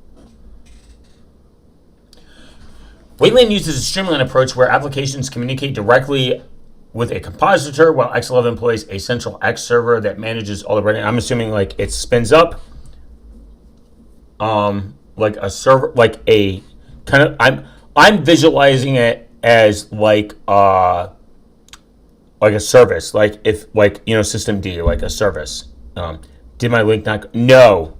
Wayland uses a streamlined approach where applications communicate directly with a compositor, while X11 employs a central X server that manages all the running. I'm assuming like it spins up, like a server, like a kind of. I'm visualizing it as like a service, like if like system D, like a service. Did my link not? No,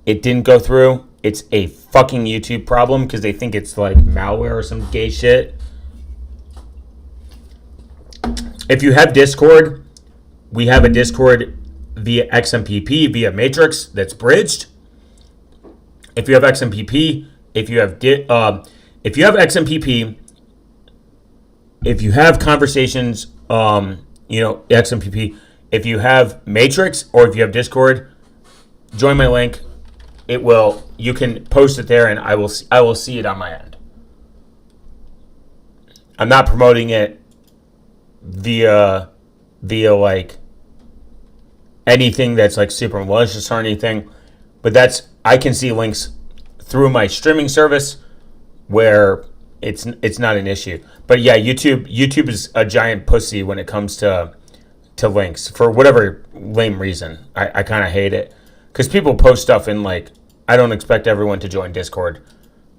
it didn't go through. It's a fucking YouTube problem because they think it's like malware or some gay shit. If you have Discord, we have a Discord via XMPP, via Matrix that's bridged. If you have XMPP, if you have XMPP, if you have conversations, XMPP, if you have Matrix or if you have Discord, join my link. You can post it there and I will see it on my end. I'm not promoting it via like anything that's like super malicious or anything, but I can see links through my streaming service where it's not an issue. But yeah, YouTube is a giant pussy when it comes to links for whatever lame reason. I kind of hate it because people post stuff in like, I don't expect everyone to join Discord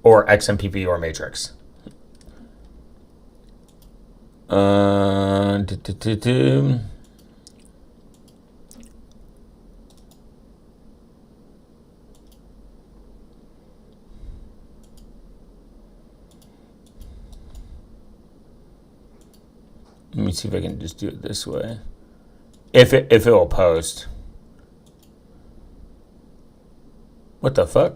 or XMPP or Matrix. Let me see if I can just do it this way. If it will post. What the fuck?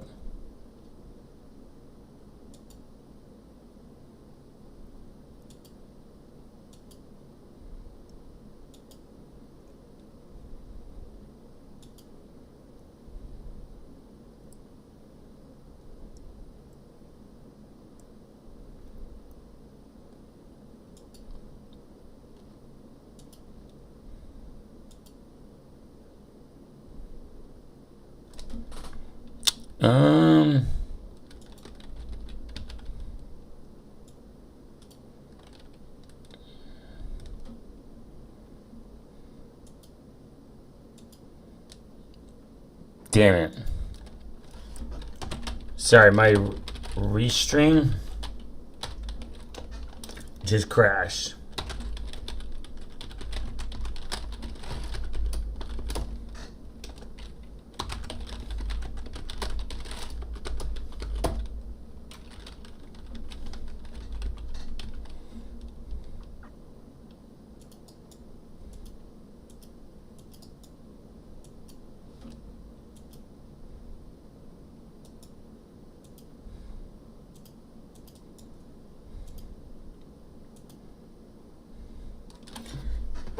Damn it. Sorry, my restream just crashed.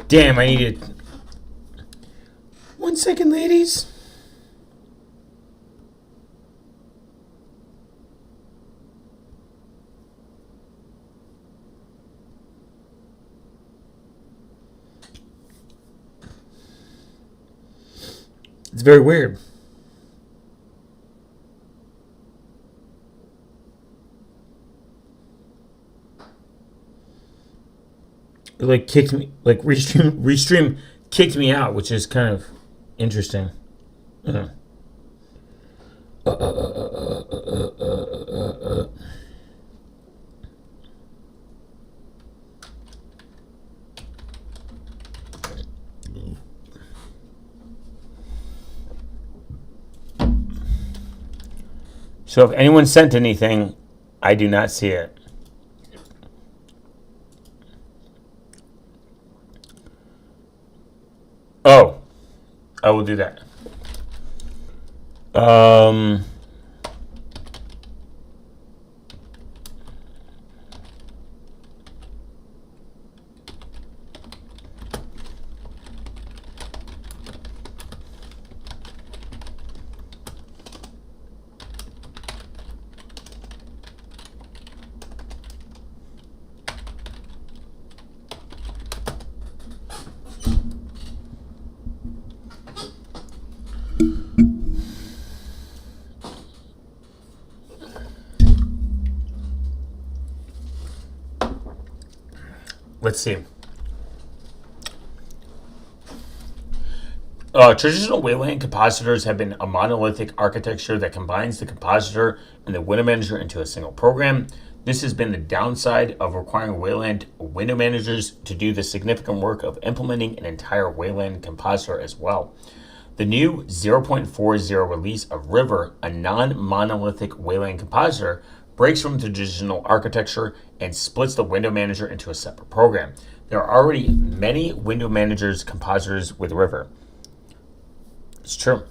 Damn, I needed 1 second, ladies. It's very weird. It like kicked me, like restream kicked me out, which is kind of interesting. So if anyone sent anything, I do not see it. Oh, I will do that. let's see. Traditional Wayland capacitors have been a monolithic architecture that combines the capacitor and the window manager into a single program. This has been the downside of requiring Wayland window managers to do the significant work of implementing an entire Wayland capacitor as well. The new 0.40 release of River, a non-monolithic Wayland capacitor, breaks from the traditional architecture and splits the window manager into a separate program. There are already many window managers compositors with River. It's true.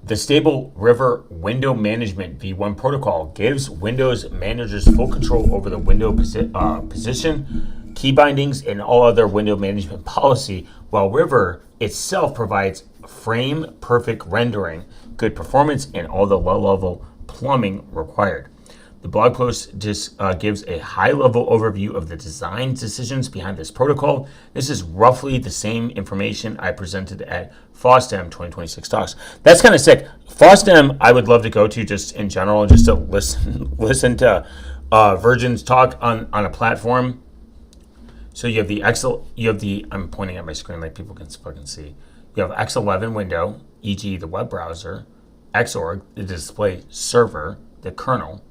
The stable River Window Management v1 protocol gives Windows managers full control over the window position, key bindings, and all other window management policy, while River itself provides frame perfect rendering, good performance, and all the low-level plumbing required. The blog post just gives a high-level overview of the design decisions behind this protocol. This is roughly the same information I presented at FOSDEM 2026 talks. That's kind of sick. FOSDEM, I would love to go to just in general, just to listen to Virgin's talk on a platform. So you have the I'm pointing at my screen like people can fucking see. You have X11 window, e.g. the web browser, Xorg, the display server, the kernel.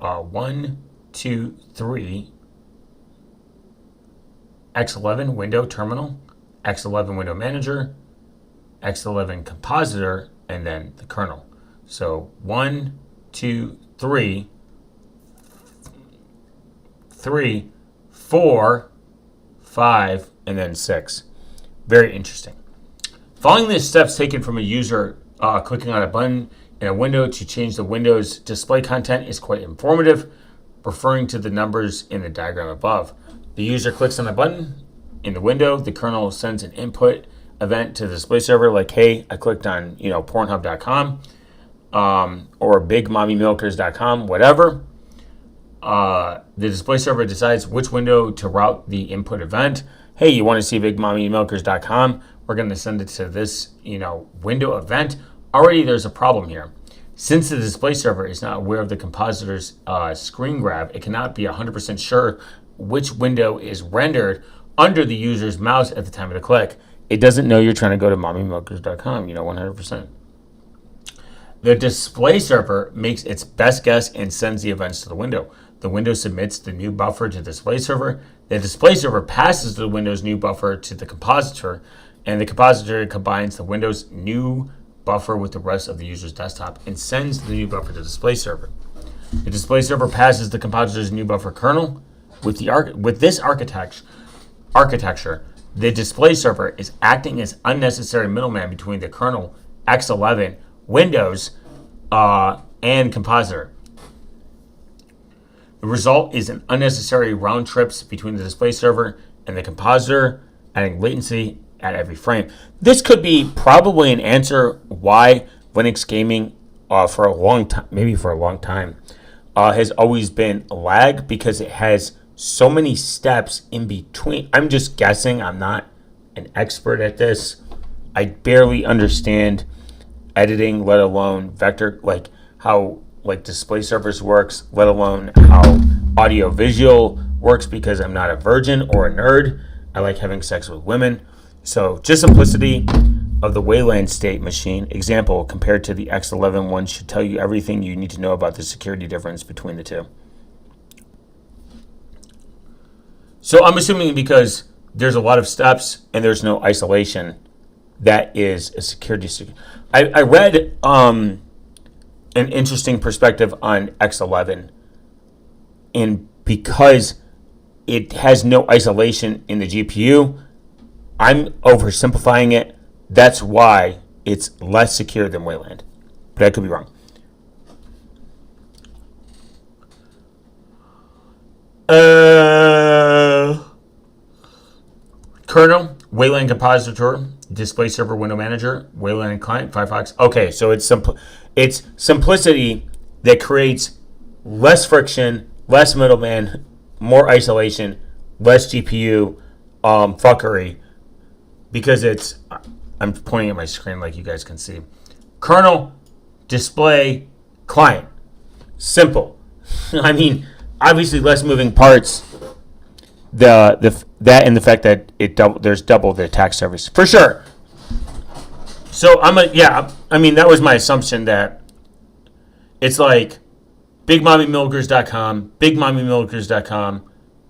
1, 2, 3, X11 window terminal, X11 window manager, X11 compositor, and then the kernel. So 1, 2, 3, 4, 5, and then 6. Very interesting. Following the steps taken from a user clicking on a button in a window to change the window's display content is quite informative, referring to the numbers in the diagram above. The user clicks on a button in the window, the kernel sends an input event to the display server like, hey, I clicked on Pornhub.com or BigMommyMilkers.com, whatever. The display server decides which window to route the input event. Hey, you want to see BigMommyMilkers.com? We're going to send it to this window event. Already there's a problem here. Since the display server is not aware of the compositor's screen grab, it cannot be 100% sure which window is rendered under the user's mouse at the time of the click. It doesn't know you're trying to go to mommymilkers.com, 100%. The display server makes its best guess and sends the events to the window. The window submits the new buffer to the display server. The display server passes the window's new buffer to the compositor, and the compositor combines the window's new buffer with the rest of the user's desktop and sends the new buffer to the display server. The display server passes the compositor's new buffer kernel. With this architecture, the display server is acting as unnecessary middleman between the kernel, X11, Windows, and compositor. The result is an unnecessary round trips between the display server and the compositor, adding latency at every frame. This could be probably an answer why Linux gaming for a long time has always been lag, because it has so many steps in between. I'm just guessing. I'm not an expert at this. I barely understand editing, let alone vector, like how display servers works, let alone how audio visual works, because I'm not a virgin or a nerd. I like having sex with women. So just simplicity of the Wayland state machine example compared to the X11 one should tell you everything you need to know about the security difference between the two. So I'm assuming because there's a lot of steps and there's no isolation, that is a security. I read an interesting perspective on X11, and because it has no isolation in the GPU, I'm oversimplifying it. That's why it's less secure than Wayland. But I could be wrong. Kernel, Wayland compositor, display server, window manager, Wayland client, Firefox. Okay, so it's simplicity that creates less friction, less middleman, more isolation, less GPU fuckery. Because I'm pointing at my screen like you guys can see. Kernel, display, client. Simple. I mean, obviously less moving parts, that and the fact that there's double the tax service for sure. So I mean that was my assumption that it's like bigmommymilkers.com, bigmommymilkers.com,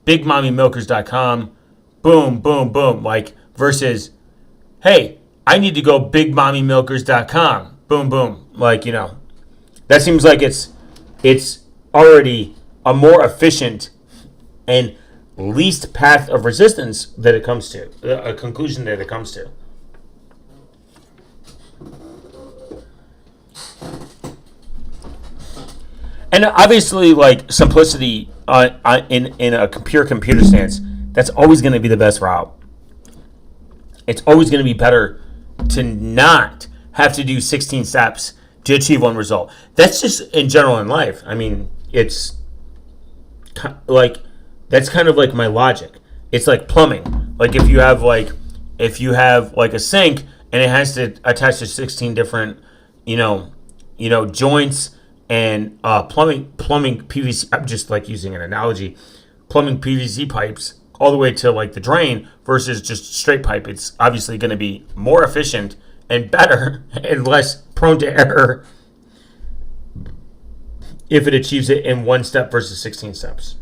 bigmommymilkers.com, boom, boom, boom, like versus hey, I need to go bigmommymilkers.com, boom, boom, like that seems like it's already a more efficient and least path of resistance that it comes to, a conclusion that it comes to. And obviously, like simplicity in a pure computer stance, that's always going to be the best route. It's always going to be better to not have to do 16 steps to achieve one result. That's just in general in life. I mean, it's like that's kind of like my logic. It's like plumbing. Like if you have like a sink and it has to attach to 16 different joints and plumbing PVC. I'm just like using an analogy. Plumbing PVC pipes all the way to like the drain versus just straight pipe. It's obviously going to be more efficient and better and less prone to error if it achieves it in one step versus 16 steps.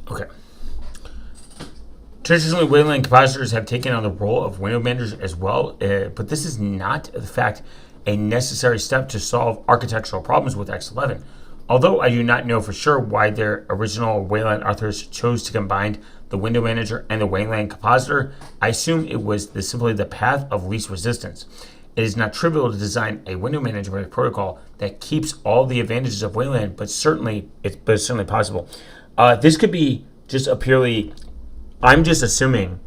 Okay. Traditionally, Wayland compositors have taken on the role of window managers as well, but this is not, in fact, a necessary step to solve architectural problems with X11. Although I do not know for sure why their original Wayland authors chose to combine the window manager and the Wayland compositor, I assume it was simply the path of least resistance. It is not trivial to design a window management protocol that keeps all the advantages of Wayland, but it's certainly possible. This could be just a purely, I'm just assuming,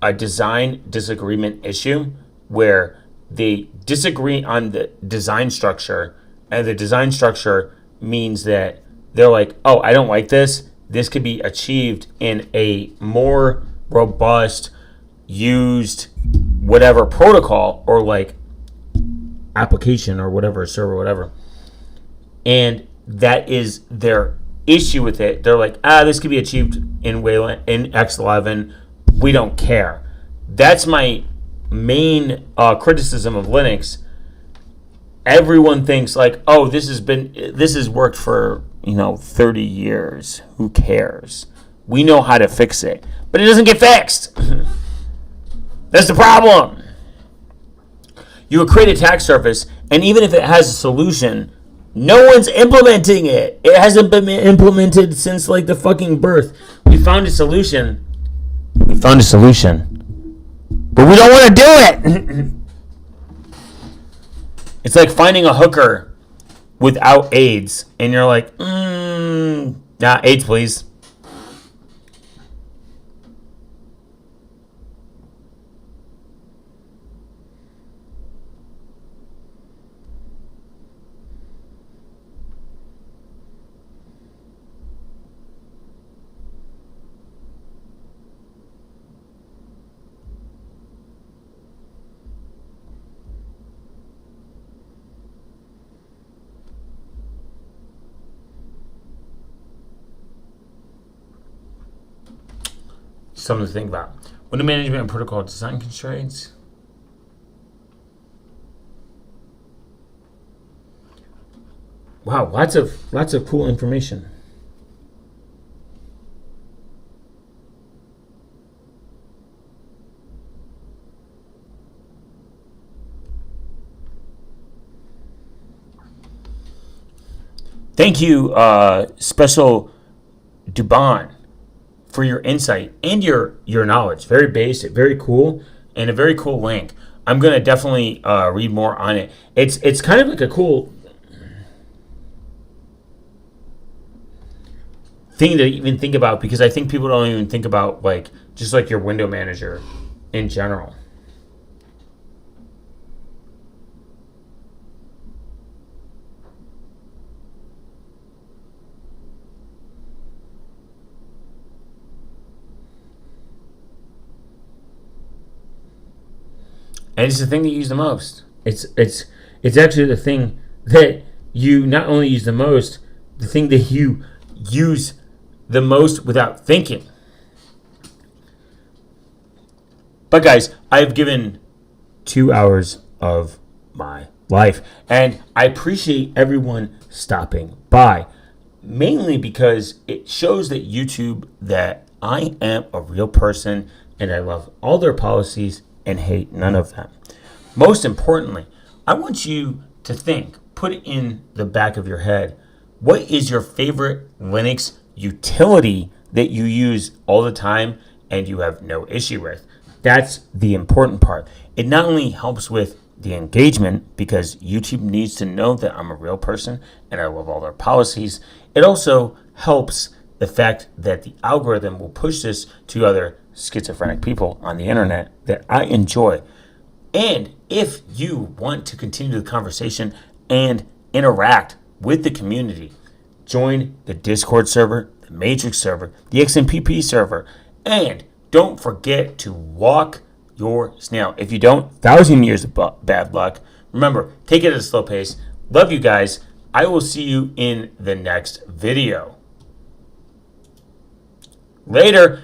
a design disagreement issue where they disagree on the design structure, and the design structure means that they're like, oh, I don't like this. This could be achieved in a more robust, used, whatever protocol or like application or whatever, server, whatever. And that is their issue with it. They're like, this could be achieved in Wayland, in X11. We don't care. That's my main criticism of Linux. Everyone thinks like, oh, this has worked for 30 years. Who cares? We know how to fix it, but it doesn't get fixed. That's the problem. You would create a attack surface, and even if it has a solution, no one's implementing it. It hasn't been implemented since like the fucking birth. We found a solution, but we don't want to do it. It's like finding a hooker without AIDS, and you're like, nah, AIDS, please. something to think about. Window management and protocol design constraints. Wow, lots of cool information. Thank you, Special Duban, for your insight and your knowledge. Very basic, very cool, and a very cool link. I'm gonna definitely read more on it. It's kind of like a cool thing to even think about, because I think people don't even think about like just like your window manager in general. And it's the thing that you use the most. It's actually the thing that you not only use the most, the thing that you use the most without thinking. But guys, I've given 2 hours of my life, and I appreciate everyone stopping by, mainly because it shows that YouTube that I am a real person and I love all their policies and hate none of them. Most importantly, I want you to think, put it in the back of your head, what is your favorite Linux utility that you use all the time and you have no issue with? That's the important part. It not only helps with the engagement, because YouTube needs to know that I'm a real person and I love all their policies, it also helps the fact that the algorithm will push this to other schizophrenic people on the internet that I enjoy. And if you want to continue the conversation and interact with the community, join the Discord server, the Matrix server, the XMPP server, and don't forget to walk your snail. If you don't, 1,000 years of bad luck. Remember, take it at a slow pace. Love you guys. I will see you in the next video. Later.